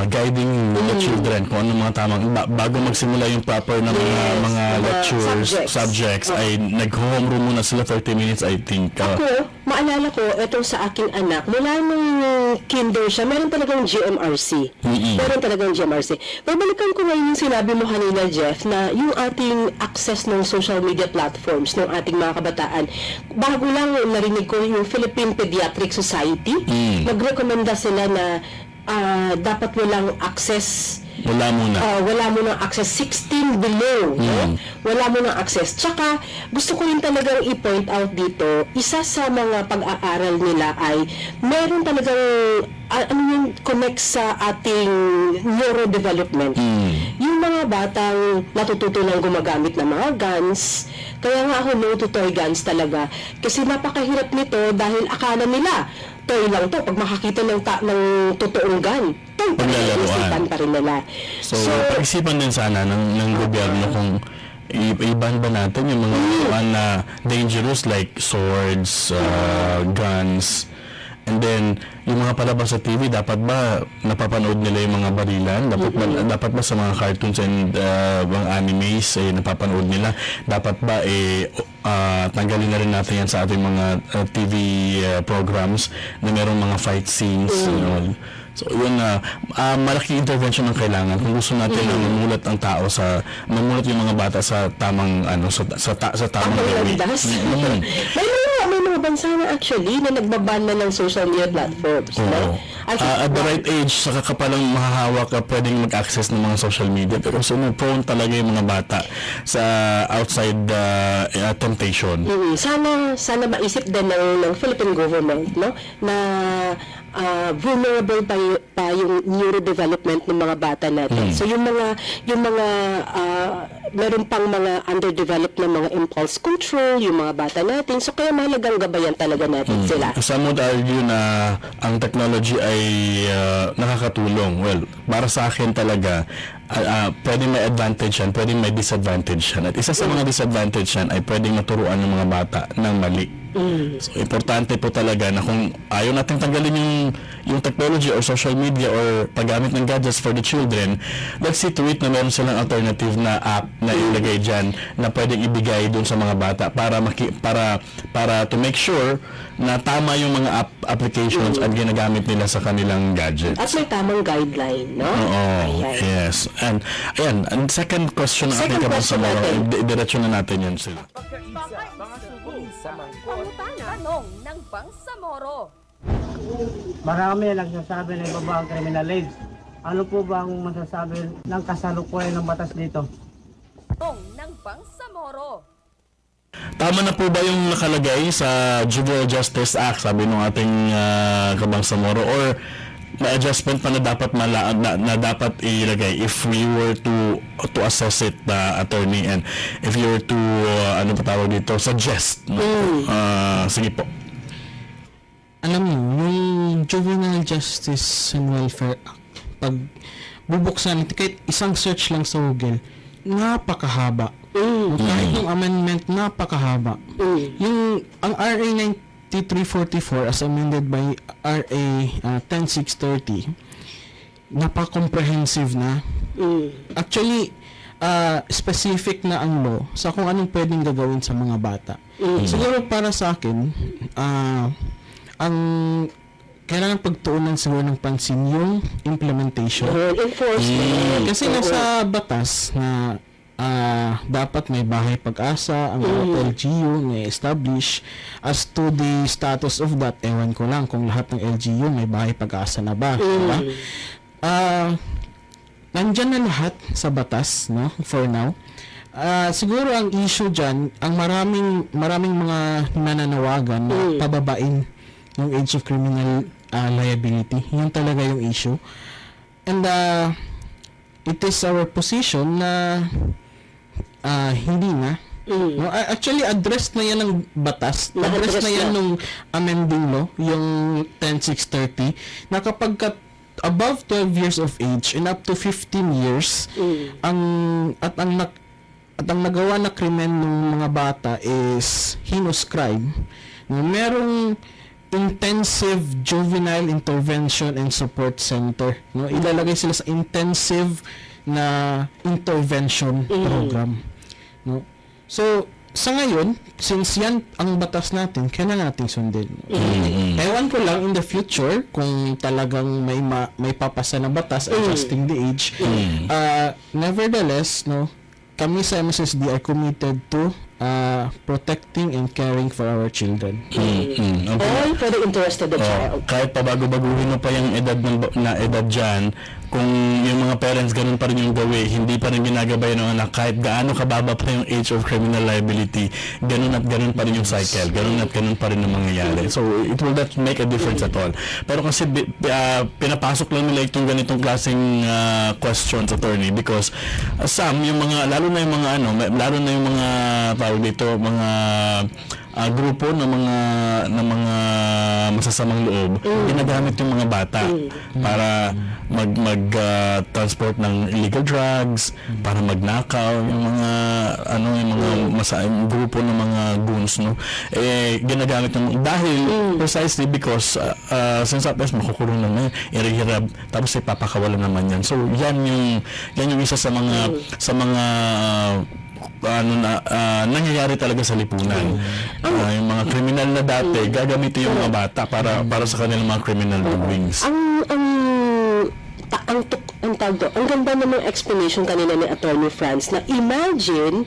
Guiding the children kung ano mga tamang bago magsimula yung proper na mga lectures, subjects ay nag-homeroom muna sila 30 minutes I think. Ako, maalala ko, ito sa aking anak, mula nung kinder siya, meron talagang GMRC. Meron talagang GMRC. Pero balikan ko ngayon yung sinabi mo kanina, Jeff, na yung ating access ng social media platforms ng ating mga kabataan, bago lang narinig ko yung Philippine Pediatric Society, nagrekomenda sila na dapat walang access. Wala muna access 16 below, no? Wala muna access. Tsaka gusto ko rin talagang i-point out dito, isa sa mga pag-aaral nila ay meron talagang yung connect sa ating neurodevelopment. Yung mga batang natututo lang gumagamit ng mga guns, kaya nga ako no to toy guns talaga. Kasi napakahirap nito dahil akala nila toy lang to. Pag makakita ng totoong gun, toy pa rin nila. So pag-isipan din sana ng gobyerno kung i-ban ba natin yung mga na dangerous like swords, guns, And then, yung mga palabas sa TV, dapat ba napapanood nila yung mga barilan? Dapat ba sa mga cartoons and mga animes napapanood nila? Dapat ba tanggalin na rin natin yan sa ating mga TV programs na merong mga fight scenes and all. So yun malaking intervention ang kailangan kung gusto natin na mamulat ang tao mamulat yung mga bata sa tamang sa tamang way. May mga bansa na actually na nagbaban na ng social media platforms. No? At the right age, saka ka palang mahahawak ka pwedeng mag-access ng mga social media. Pero prone talaga yung mga bata sa outside temptation. Sana maisip din ng Philippine government, no, na vulnerable pa yung neurodevelopment ng mga bata natin. So yung mga meron pang mga underdeveloped na mga impulse control yung mga bata natin. So kaya mahalagang gabayan talaga natin sila. Some would argue na ang technology ay nakakatulong. Well, para sa akin talaga pwedeng may advantage yan, pwedeng may disadvantage yan. At isa sa mga disadvantage yan ay pwedeng maturuan ng mga bata ng mali. So, importante po talaga na kung ayaw natin tanggalin yung technology or social media or paggamit ng gadgets for the children, let's see to it na meron silang alternative na app na ilagay dyan na pwedeng ibigay dun sa mga bata para to make sure na tama yung mga applications at ginagamit nila sa kanilang gadgets. At may tamang guideline, no? Oo, yes. And ayan, ang second question na ating kabasamoro, diretso na natin yan sila. Pagkaisa, mga sugo sa mangkot. Tanong ng Bangsamoro. Marami nagsasabi na ibaba ang criminal age. Ano po ba ang masasabi ng kasalukuyan ng batas dito? Tanong ng Bangsamoro. Tama na po ba yung nakalagay sa Juvenile Justice Act, sabi ng ating kabangsamoro, or may adjustment pa na dapat na dapat ilagay if we were to assess it, attorney, and if you were to ano pa tawag dito, suggest, no? Sige po. Alam mo, yung Juvenile Justice and Welfare Act, pag bubuksan natin, kahit isang search lang sa Google, napakahaba. Kahit yung amendment, napakahaba. Ang RA 9344 as amended by RA 10630, napaka-comprehensive na. Actually, specific na ang law sa kung anong pwedeng gagawin sa mga bata. Siguro para sa akin, ang kailangan pagtuunan siguro ng pansin yung implementation. Enforcement. Kasi nasa batas na dapat may bahay pag-asa ang LGU na establish. As to the status of that, ewan ko lang kung lahat ng LGU may bahay pag-asa na ba, diba? Nandyan na lahat sa batas, no, for now. Siguro ang issue dyan, ang maraming mga nananawagan na pababain yung age of criminal liability. Yun talaga yung issue. And it is our position na hindi na. No, actually, addressed na yan ng batas. Addressed na yan nung amending law, yung 10630, na kapag above 12 years of age and up to 15 years, ang nagawa na krimen ng mga bata is heinous crime. Merong intensive juvenile intervention and support center, no, ilalagay sila sa intensive na intervention program, no. So sa ngayon, since yan ang batas natin, kailangan nating sundin. Ewan ko lang in the future kung talagang may papasa na batas adjusting the age. Nevertheless, no, kami sa MSSD are committed to protecting and caring for our children. All for the interest of the child. Kahit pabago-baguhin mo pa yung edad dyan, kung yung mga parents ganun pa rin yung gawin, hindi pa rin ginagabay ng anak, kahit gaano kababa pa yung age of criminal liability, ganun at ganun pa rin yung cycle, ganun at ganun pa rin ang mangyayari. So it will not make a difference at all. Pero kasi pinapasok lang nila itong ganitong klaseng questions, attorney, because some, yung mga, lalo na yung mga tawag dito, mga grupo ng mga masasamang loob, ginagamit yung mga bata para transport ng illegal drugs, para magnakaw, yung mga grupo ng mga goons, no, ginagamit ng dahil precisely because since at least makukulong naman, irihirab, tapos ipapakawalan naman yan. So yan yung isa sa mga nangyayari talaga sa lipunan. Yung mga kriminal na dati, gagamitin yung mga bata para sa kanilang mga criminal doings. Ang ganda ng mga explanation kanina ni Attorney Franz na imagine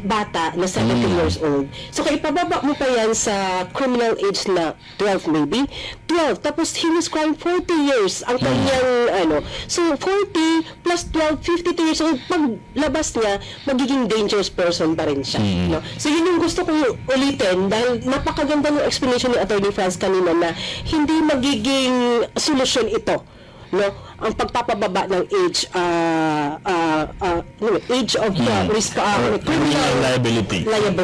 bata na 17 years old. So kaya ipababa mo pa yan sa criminal age na 12 maybe. 12. Tapos he was crying 40 years ang kanyang So 40 plus 12, 52 years old. Paglabas niya, magiging dangerous person pa rin siya. No? So yun yung gusto kong ulitin dahil napakaganda ng explanation ni Attorney Franz kanina na hindi magiging solusyon ito. No, ang pagpapababa ng age of criminal liability. Ngayon,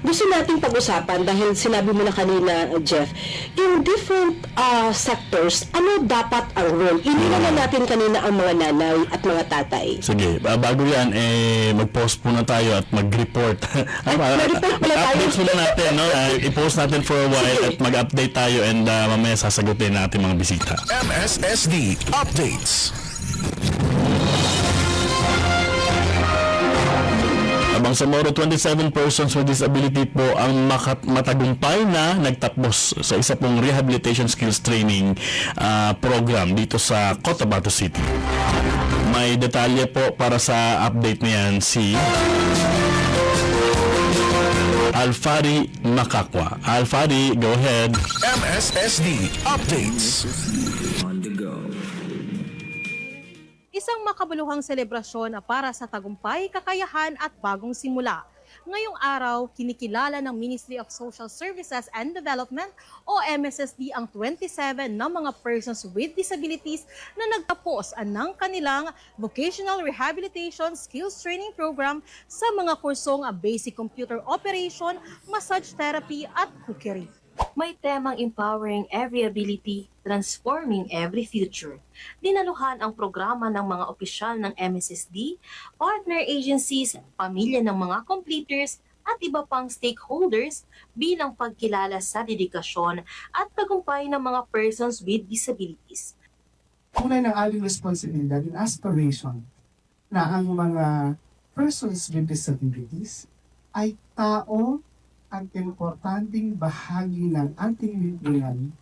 gusto nating pag-usapan dahil sinabi mo na kanina, Jeff, yung different sectors, ano dapat ang role? Iniwan na natin kanina ang mga nanay at mga tatay. Sige, bago yan, mag-post muna tayo at mag-report. Updates muna natin, no? I-post natin for a while at mag-update tayo and mamaya sasagutin natin mga bisita. MSSD Updates. Bangsamoro, 27 persons with disability po ang matagumpay na nagtapos sa isa pong rehabilitation skills training program dito sa Cotabato City. May detalye po para sa update niyan si Alfari Makakwa. Alfari, go ahead. MSSD Updates. Isang makabuluhang selebrasyon para sa tagumpay, kakayahan at bagong simula. Ngayong araw, kinikilala ng Ministry of Social Services and Development o MSSD ang 27 na mga persons with disabilities na nagtapos ng kanilang Vocational Rehabilitation Skills Training Program sa mga kursong Basic Computer Operation, Massage Therapy at Cookery. May temang Empowering Every Ability, Transforming Every Future. Dinaluhan ang programa ng mga opisyal ng MSSD, partner agencies, pamilya ng mga completers at iba pang stakeholders bilang pagkilala sa dedikasyon at tagumpay ng mga persons with disabilities. Una ng aling responsibilidad and aspiration na ang mga persons with disabilities ay tao ang importanteng bahagi ng ating lipunan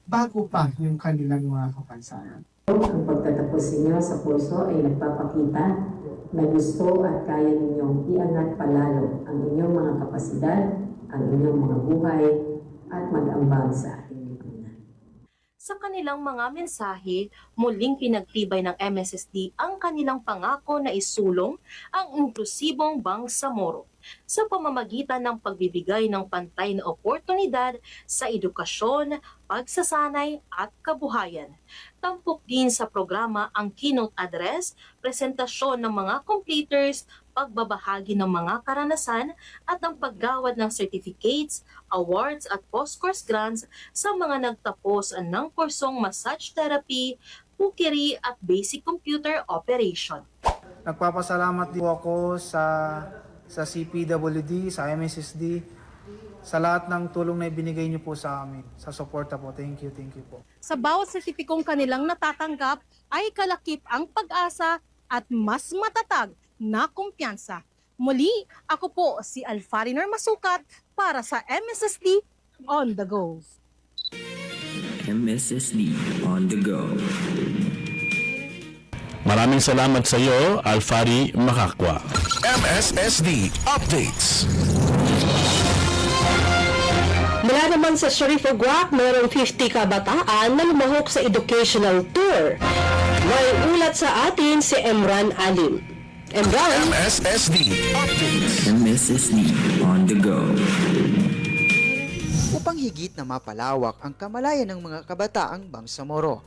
bago pa yung kanilang mga kapansanan. Ang pagtatapos ninyo sa kurso ay nagpapakita na gusto at kaya ninyong iangat palalo ang inyong mga kapasidad, ang inyong mga buhay at mag-ambag sa ating lipunan. Sa kanilang mga mensahe, muling pinagtibay ng MSSD ang kanilang pangako na isulong ang inklusibong Bangsamoro sa pamamagitan ng pagbibigay ng pantay na oportunidad sa edukasyon, pagsasanay at kabuhayan. Tampok din sa programa ang keynote address, presentasyon ng mga completers, pagbabahagi ng mga karanasan at ang paggawad ng certificates, awards at post-course grants sa mga nagtapos ng kursong massage therapy, cookery at basic computer operation. Nagpapasalamat din ako sa CPWD, sa MSSD, sa lahat ng tulong na ibinigay niyo po sa amin, sa suporta po. Thank you po. Sa bawat sertipikong kanilang natatanggap ay kalakip ang pag-asa at mas matatag na kumpiyansa. Muli, ako po si Alfari Masukat para sa MSSD On The Go. MSSD On The Go. Maraming salamat sa iyo, Alfari Makakwa. MSSD Updates. Mula naman sa Sharif Aguac, mayroong 50 kabataan na lumahok sa educational tour. May ulat sa atin si Emran Alim. Emran? MSSD Updates. MSSD On The Go. Upang higit na mapalawak ang kamalayan ng mga kabataang Bangsamoro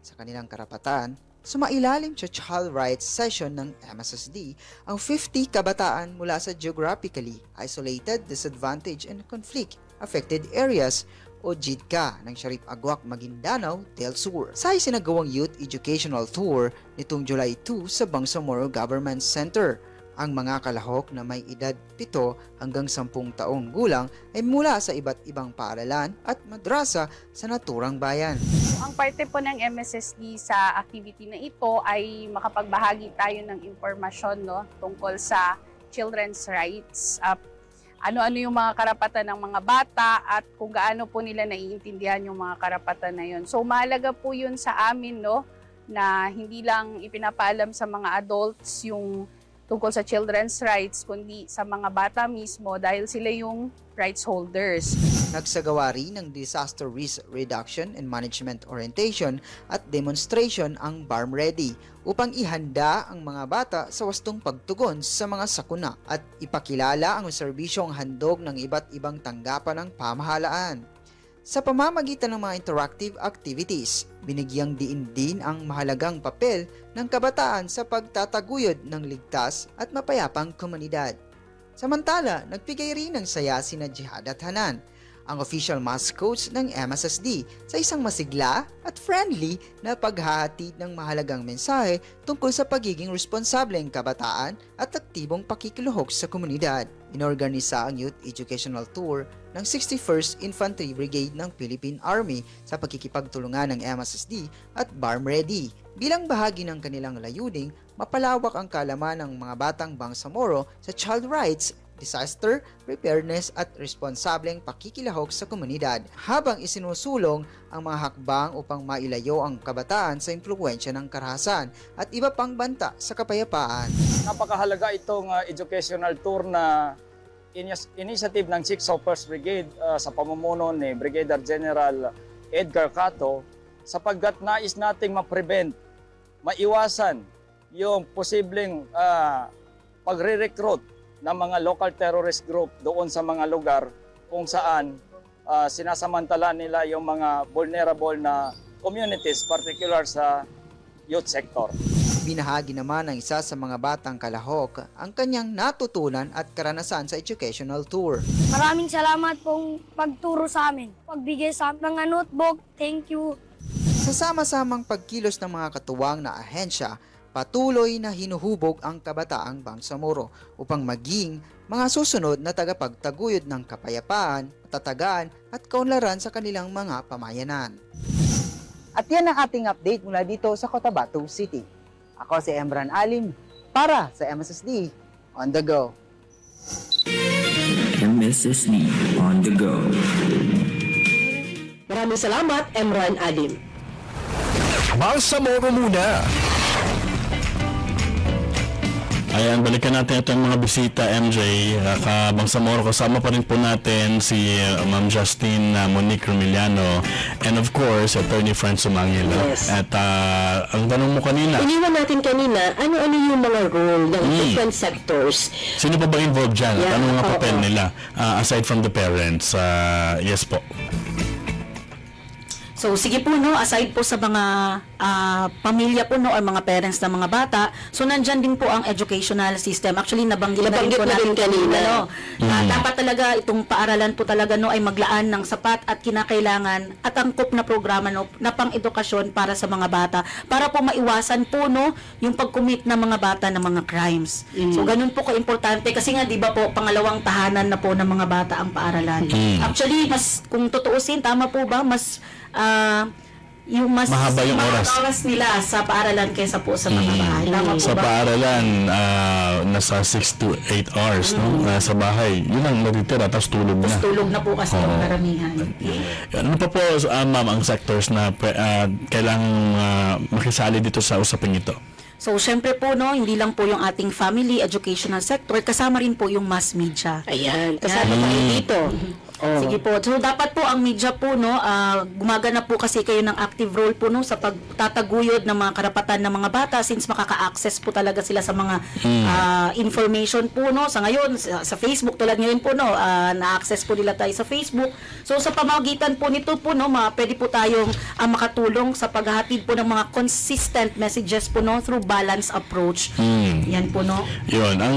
sa kanilang karapatan, Sumailalim sa Child Rights Session ng MSSD ang 50 kabataan mula sa geographically isolated, disadvantaged, and conflict-affected areas o JIDCA ng Sharif Agwak, Maguindanao del Sur sa isinagawang Youth Educational Tour nitong July 2 sa Bangsamoro Government Center. Ang mga kalahok na may edad 7 hanggang 10 taong gulang ay mula sa iba't ibang paaralan at madrasa sa naturang bayan. Ang parte po ng MSSD sa activity na ito ay makapagbahagi tayo ng impormasyon tungkol sa children's rights. Ano-ano yung mga karapatan ng mga bata at kung gaano po nila naiintindihan yung mga karapatan na yun. So mahalaga po yun sa amin na hindi lang ipinapaalam sa mga adults yung tungkol sa children's rights, kundi sa mga bata mismo dahil sila yung rights holders. Nagsagawa rin ng Disaster Risk Reduction and Management Orientation at Demonstration ang BARM Ready upang ihanda ang mga bata sa wastong pagtugon sa mga sakuna at ipakilala ang serbisyong handog ng iba't ibang tanggapan ng pamahalaan. Sa pamamagitan ng mga interactive activities, binigyang diin din ang mahalagang papel ng kabataan sa pagtataguyod ng ligtas at mapayapang komunidad. Samantala, nagbigay rin ng saya sina Jihad at Hanan, ang official mascots ng MSSD, sa isang masigla at friendly na paghahatid ng mahalagang mensahe tungkol sa pagiging responsableng kabataan at aktibong pakikiluhok sa komunidad. Inorganisa ang Youth Educational Tour ng 61st Infantry Brigade ng Philippine Army sa pagkikipagtulungan ng MSSD at BARM Ready. Bilang bahagi ng kanilang layuning, mapalawak ang kaalaman ng mga batang Bangsamoro sa child rights, disaster, preparedness at responsableng pakikilahok sa komunidad habang isinusulong ang mga hakbang upang mailayo ang kabataan sa impluwensya ng karahasan at iba pang banta sa kapayapaan. Napakahalaga itong educational tour na initiative ng 6th First Brigade sa pamumuno ni Brigadier General Edgar Cato sapagkat nais nating ma-prevent, maiwasan yung posibleng pagre-recruit ng mga local terrorist group doon sa mga lugar kung saan sinasamantala nila yung mga vulnerable na communities, particular sa youth sector. Binahagi naman ng isa sa mga batang kalahok ang kanyang natutunan at karanasan sa educational tour. Maraming salamat pong pagturo sa amin. Pagbigay sa amin ng notebook, thank you. Sa sama-samang pagkilos ng mga katuwang na ahensya, patuloy na hinuhubog ang kabataang Bangsamoro upang maging mga susunod na tagapagtaguyod ng kapayapaan, katatagan at kaunlaran sa kanilang mga pamayanan. At yan ang ating update mula dito sa Cotabato City. Ako si Emran Alim para sa MSSD On The Go. MSSD On The Go. Maraming salamat, Emran Alim. Bangsamoro muna. Ayan, balikan natin ito yung mga bisita, MJ. Bangsamoro, kasama pa rin po natin si Ma'am Justine Monique Romiliano and of course, Attorney Franz Sumangil. Yes. At ang tanong mo kanina, Iniwan natin kanina, ano-ano yung mga role ng different sectors? sino pa ba involved dyan? Yeah, At anong mga papel oo. nila aside from the parents? Yes po. So sige po aside po sa mga pamilya po or mga parents ng mga bata, so nandyan din po ang educational system. Actually nabanggit na rin po na rin natin kanina. Dapat talaga itong paaralan po talaga ay maglaan ng sapat at kinakailangan at angkop na programa na pang-edukasyon para sa mga bata para po maiwasan po yung pag-commit ng mga bata ng mga crimes. So ganun po ka-importante kasi nga 'di ba po pangalawang tahanan na po ng mga bata ang paaralan. Actually mas kung tutuusin tama po ba mas yung mas Mahaba yung oras. nila sa paaralan kaysa po sa mga bahay. Tama po Sa ba? paaralan, nasa 6 to 8 hours. No? Sa bahay, yun ang natitira, tapos tulog na. Tulog na po kasi Oo. ang karamihan. Ano pa po, ma'am, ang sectors na kailangang makisali dito sa usaping ito? So, syempre po, hindi lang po yung ating family educational sector, kasama rin po yung mass media. Ayan, kasama tayo dito. Sige po. So dapat po ang media po gumagana po kasi kayo ng active role po sa pagtataguyod ng mga karapatan ng mga bata since makaka-access po talaga sila sa mga information po sa ngayon sa Facebook tulad ngayon po na-access po nila tayo sa Facebook. So sa pamamagitan po nito po pwede po tayong makatulong sa paghahatid po ng mga consistent messages po through balanced approach. Yan po Yun, ang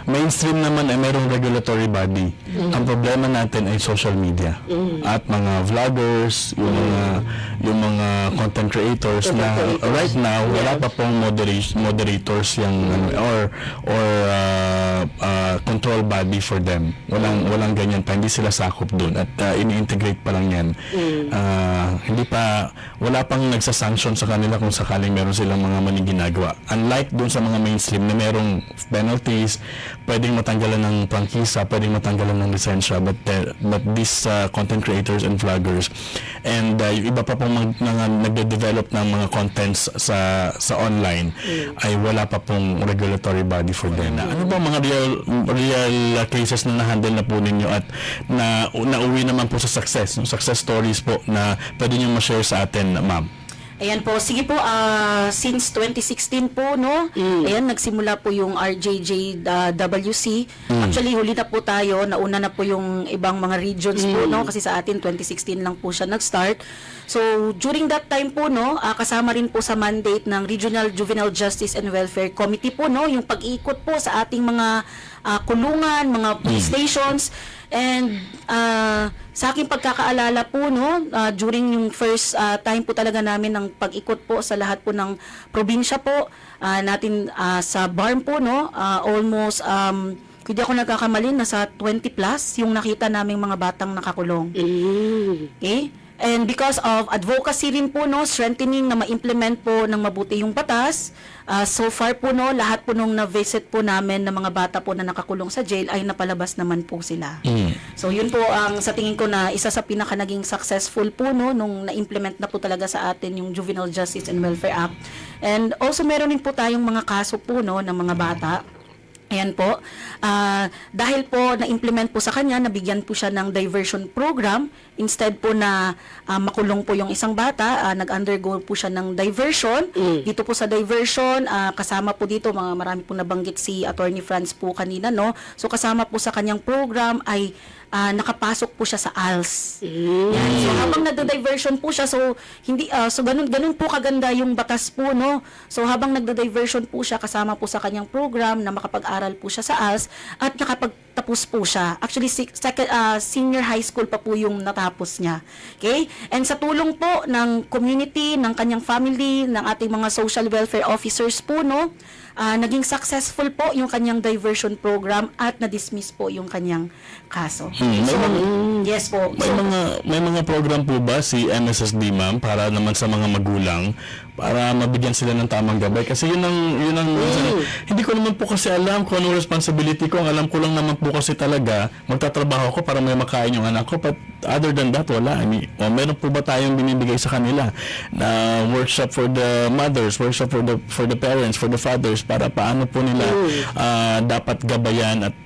mainstream naman ay mayroong regulatory body. Ang problema natin ay social media at mga vloggers, yung mga content creators na right now wala pa pong moderators or control body for them. Walang ganyan pa, hindi sila sakop doon at ini-integrate pa lang yan. Wala pang nagsasanction sa kanila kung sakaling meron silang mga maling ginagawa. Unlike doon sa mga mainstream na merong penalties, pwedeng matanggalan ng prangkisa, pwedeng matanggalan ng lisensya, but these content creators and vloggers and yung iba pa pong nagde-develop ng mga contents sa online ay wala pa pong regulatory body for them. Ano ba mga real cases na na-handle na po ninyo at nauwi naman po sa success stories po na pwede nyo ma-share sa atin, ma'am? Ayan po, sige po, since 2016 po, ayan, nagsimula po yung RJJWC. Actually, huli na po tayo, nauna na po yung ibang mga regions po, kasi sa atin, 2016 lang po siya nag-start. So, during that time po, kasama rin po sa mandate ng Regional Juvenile Justice and Welfare Committee po, yung pag-iikot po sa ating mga kulungan, mga police stations. And sa aking pagkakaalala po during yung first time po talaga namin ng pag-ikot po sa lahat po ng probinsya po natin sa BARM po almost hindi ako nagkakamali nasa 20 plus yung nakita naming mga batang nakakulong. Okay? And because of advocacy rin po, strengthening na ma-implement po ng mabuti yung batas, so far po, lahat po nung na-visit po namin ng mga bata po na nakakulong sa jail ay napalabas naman po sila. So yun po ang sa tingin ko na isa sa pinaka naging successful po nung na-implement na po talaga sa atin yung Juvenile Justice and Welfare Act. And also meron din po tayong mga kaso po ng mga bata. Ayan po, dahil po na-implement po sa kanya, nabigyan po siya ng diversion program. Instead po na makulong po yung isang bata, nag-undergo po siya ng diversion. Dito po sa diversion, kasama po dito, marami po nabanggit si Attorney Franz po kanina, So kasama po sa kanyang program ay nakapasok po siya sa ALS. Yan. So habang nagda-diversion po siya, so hindi ganun po kaganda yung batas po, So habang nagda-diversion po siya, kasama po sa kanyang program na makapag-aral po siya sa ALS at nakapagtapos po siya. Actually senior high school pa po yung natapos niya. Okay? And sa tulong po ng community, ng kanyang family, ng ating mga social welfare officers po, naging successful po yung kanyang diversion program at na-dismiss po yung kanyang kaso. Yes po. May mga program po ba si MSSD, ma'am, para naman sa mga magulang para mabigyan sila ng tamang gabay? Kasi yun ang hindi ko naman po kasi alam kung anong responsibility ko. Ang alam ko lang naman po kasi talaga magtatrabaho ako para may makain yung anak ko. But other than that, wala. Meron po ba tayong binibigay sa kanila na workshop for the mothers, workshop for the parents, for the fathers, para paano po nila dapat gabayan at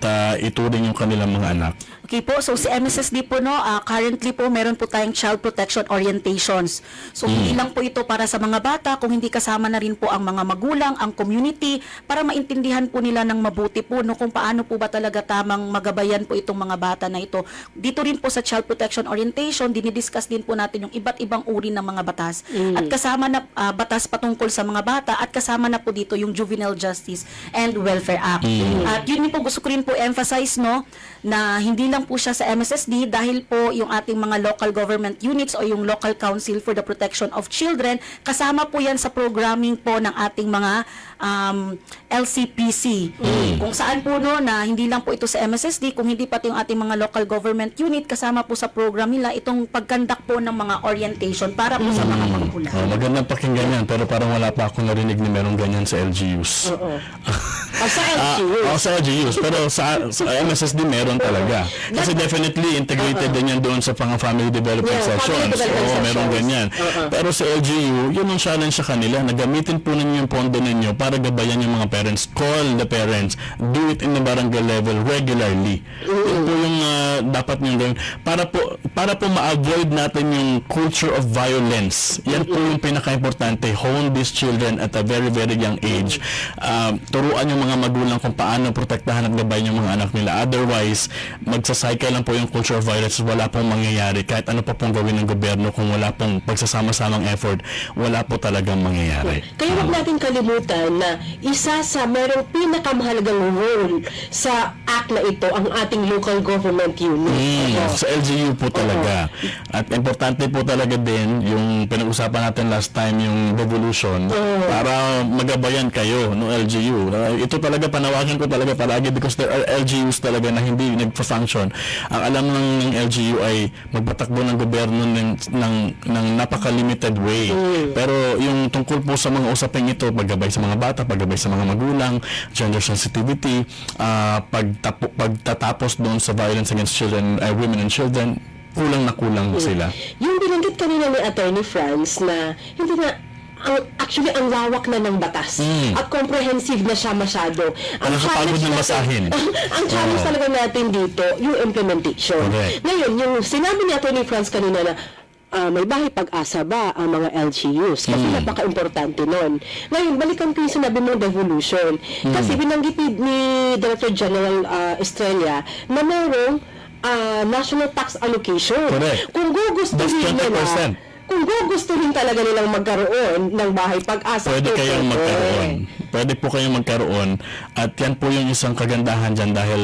ituring yung kanilang mga anak? Okay po, so si MSSD po currently po meron po tayong child protection orientations. So hindi lang po ito para sa mga bata, kung hindi kasama na rin po ang mga magulang, ang community, para maintindihan po nila ng mabuti po kung paano po ba talaga tamang magabayan po itong mga bata na ito. Dito rin po sa child protection orientation, dinidiscuss din po natin yung iba't ibang uri ng mga batas. At kasama na batas patungkol sa mga bata at kasama na po dito yung Juvenile Justice and Welfare Act. At yun po gusto ko rin po emphasize na hindi lang po siya sa MSSD dahil po yung ating mga local government units o yung Local Council for the Protection of Children, kasama po yan sa programming po ng ating mga LCPC. Kung saan po na hindi lang po ito sa MSSD, kung hindi pati yung ating mga local government unit, kasama po sa program nila itong pagkandak po ng mga orientation para po sa mga magulang. Magandang pakinggan yan, pero parang wala pa akong narinig na merong ganyan sa LGUs. Sa LGUs? Sa LGUs, pero sa MSSD meron talaga. Kasi definitely integrated din yan doon sa family development sessions. Meron ganyan. Pero sa LGU, yun ang challenge sa kanila. Nagamitin po ninyo yung pondo ninyo para gabayan yung mga parents. Call the parents. Do it in the barangay level regularly. Yun po yung dapat nyo gawin para po ma-avoid natin yung culture of violence. Yan po yung pinaka-importante. Hone these children at a very, very young age. Turuan yung mga magulang kung paano protektahan at gabayan yung mga anak nila. Otherwise, magsacycle lang po yung culture of violence. Wala pong mangyayari. Kahit ano pa pong gawin ng gobyerno, kung wala pong pagsasama-samang effort, wala po talagang mangyayari. Kaya huwag natin kalimutan na isa sa merong pinakamahalagang role sa act na ito ang ating local government unit. Sa LGU po talaga. At importante po talaga din yung pinag-usapan natin last time, yung devolution, para magabayan kayo ng LGU. Ito talaga, panawagan ko talaga palagi because there are LGUs talaga na hindi nagpa-function. Ang alam ng LGU ay magpatakbo ng gobyerno ng napaka-limited way. Pero yung tungkol po sa mga usaping ito, paggabay sa mga bata, paggabay sa mga magulang, gender sensitivity, pagtatapos doon sa violence against children, women and children, kulang na kulang sila. Yung binanggit kanina ni Attorney Franz na hindi na actually ang lawak na ng batas at comprehensive na siya masyado. Ang challenge na basahin. Ang challenge talaga natin dito, yung implementation. Correct. Ngayon, yung sinabi ni Attorney Franz kanina na may bahay pag-asa ba ang mga LGUs? Kasi napaka-importante nun. Ngayon, balikan ko yung sinabi mong devolution. Kasi binanggit ni Director General Estrella na mayroong national tax allocation. Correct. Kung gugustuhin nila, kung gugustuhin talaga nilang magkaroon ng bahay pag-asa, pwede kayong magkaroon. Pwede po kayong magkaroon. At yan po yung isang kagandahan dyan dahil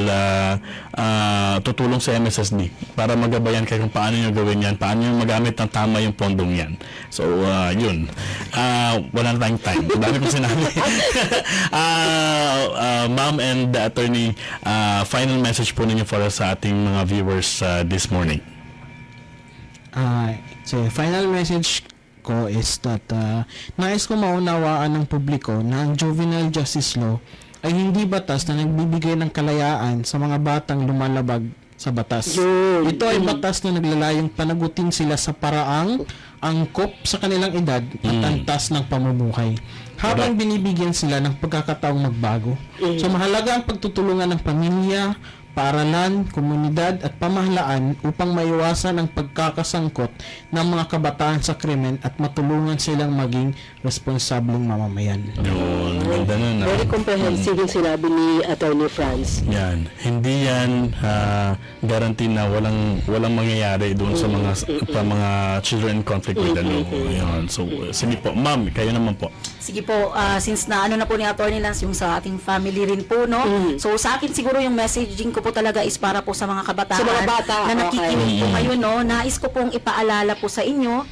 tutulong sa MSSD para magabayan kayo kung paano nyo gawin yan, paano nyo magamit ng tama yung pondong yan. So, yun. Wala na tayong time. Dami kong sinabi. Ma'am and the attorney, final message po ninyo para sa ating mga viewers this morning. So, final message ko is that nais ko maunawaan ng publiko na ang juvenile justice law ay hindi batas na nagbibigay ng kalayaan sa mga batang lumalabag sa batas. Ito ay batas na naglalayong panagutin sila sa paraang angkop sa kanilang edad at antas ng pamumuhay habang binibigyan sila ng pagkakataong magbago. So mahalaga ang pagtutulungan ng pamilya, paaralan, komunidad at pamahalaan upang maiwasan ang pagkakasangkot ng mga kabataan sa krimen at matulungan silang maging responsableng mamamayan. Yun, ganda nun. Very comprehensive yung sinabi ni Attorney Franz. Yan. Hindi yan guarantee na walang mangyayari doon sa mga children in conflict with the law. Yan. So, sige po. Ma'am, kayo naman po. Sige po, since na ano na po ni Attorney Lance yung sa ating family rin po, no? So sa akin siguro yung messaging ko po talaga is para po sa mga kabataan sa mga bata, na nakikinig po kayo, no? Nais ko pong ipaalala po sa inyo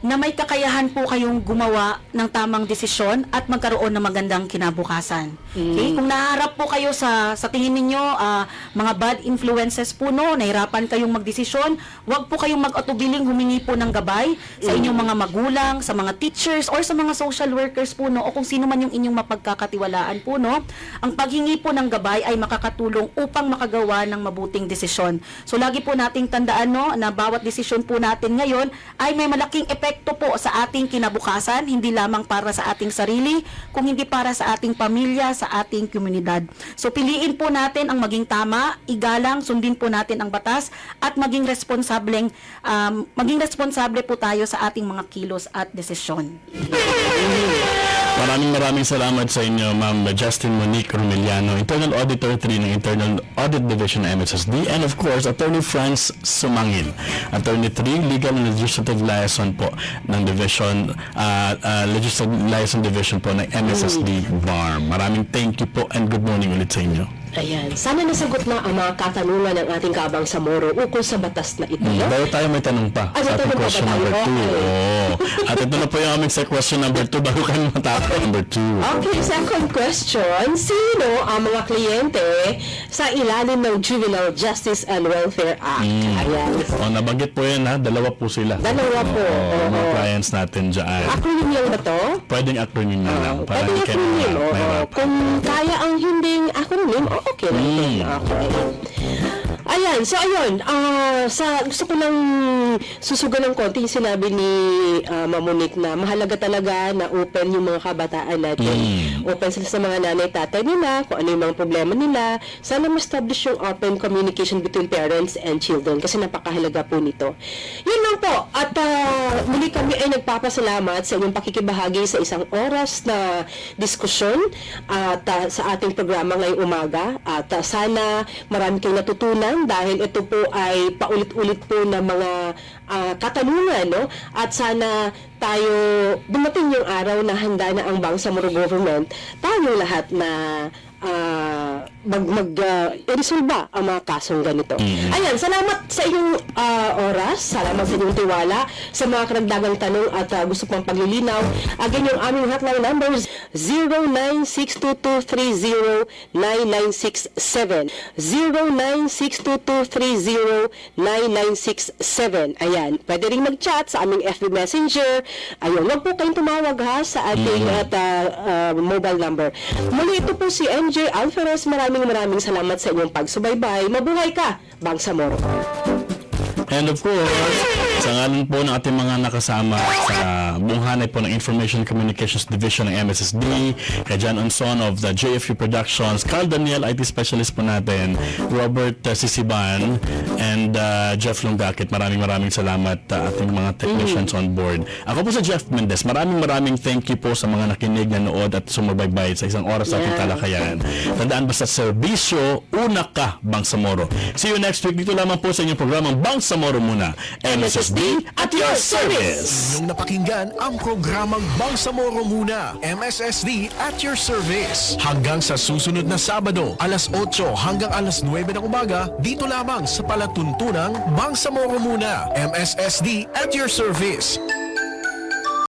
na may kakayahan po kayong gumawa ng tamang desisyon at magkaroon ng magandang kinabukasan. Okay? Kung naharap po kayo sa tingin ninyo, mga bad influences po, no, nahirapan kayong magdesisyon, wag po kayong mag-atubiling humingi po ng gabay sa inyong mga magulang, sa mga teachers, or sa mga social workers po, no, o kung sino man yung inyong mapagkakatiwalaan po, no. Ang paghingi po ng gabay ay makakatulong upang makagawa ng mabuting desisyon. So lagi po nating tandaan, no, na bawat desisyon po natin ngayon ay may malaking epekto po sa ating kinabukasan, hindi lamang para sa ating sarili, kung hindi para sa ating pamilya, sa ating komunidad. So piliin po natin ang maging tama, igalang, sundin po natin ang batas, at maging responsable po tayo sa ating mga kilos at desisyon. Maraming salamat sa inyo, Ma'am Justin Monique Romeliano, Internal Auditor 3 ng Internal Audit Division ng MSSD, and of course, Attorney Franz Sumangil, Attorney 3, Legal and Legislative Liaison po ng Division, Legislative Liaison Division po ng MSSD VARM. Maraming thank you po and good morning ulit sa inyo. Ayan. Sana nasagot na ang mga katanungan ng ating Kabang Samoro ukol sa batas na ito. Bago tayo may tanong pa sa ating question number 2. At ito na po yung aming sa question number 2 bago kayo matapos number 2. Okay, second question. Sino ang mga kliyente sa ilalim ng Juvenile Justice and Welfare Act? Ayan. Nabanggit po yan, ha? Dalawa po sila. Dalawa po. Mga clients natin dyan. Acronym lang ba to? Pwedeng acronym na lang. Pwedeng acronym. Kung kaya ang hinding acronym, okay lang. Okay. Ayan, so ayun, gusto ko lang susugan ng konti yung sinabi ni Ma'am Monique na mahalaga talaga na open yung mga kabataan natin. Open sila sa mga nanay, tatay nila, kung ano yung mga problema nila. Sana ma-establish yung open communication between parents and children kasi napakahalaga po nito. Yun lang po. At muli kami ay nagpapasalamat sa inyong pakikibahagi sa isang oras na diskusyon at sa ating programa ngayong umaga. At sana marami kayong natutunan dahil ito po ay paulit-ulit po na mga katanungan, no? At sana tayo dumating yung araw na handa na ang Bangsamoro government, tayo lahat na i-resolba ang mga kasong ganito. Ayan, salamat sa inyong oras, salamat sa inyong tiwala, sa mga karagdagang tanong at gusto pang paglilinaw. Again, yung aming hotline numbers 0962230997 0962230997. Ayan, pwede rin mag-chat sa aming FB Messenger. Ayun, wag po kayong tumawag ha sa ating mobile number. Muli, ito po si MJ Alferez. Maraming salamat sa inyong pagsubaybay. Mabuhay ka, Bangsamoro. And of course, sa ngalan po ng ating mga nakasama sa bunghanay po ng Information Communications Division ng MSSD, kay John Onson of the JFU Productions, Carl Daniel, IT Specialist po natin, Robert Sisiban, and Jeff Longakit. Maraming salamat ating mga technicians on board. Ako po sa Jeff Mendez. Maraming thank you po sa mga nakinig, nanood at sumubaybay sa isang oras sa ating talakayan. Tandaan, basta serbisyo, una ka, Bangsamoro. See you next week. Dito lamang po sa inyong programang Bangsamoro Muna. MSSD at your service. Inyong napakinggan ang programang Bangsamoro Muna, MSSD at your service. Hanggang sa susunod na Sabado, alas 8 hanggang alas 9 ng umaga, dito lamang sa palatuntunang Bangsamoro Muna, MSSD at your service.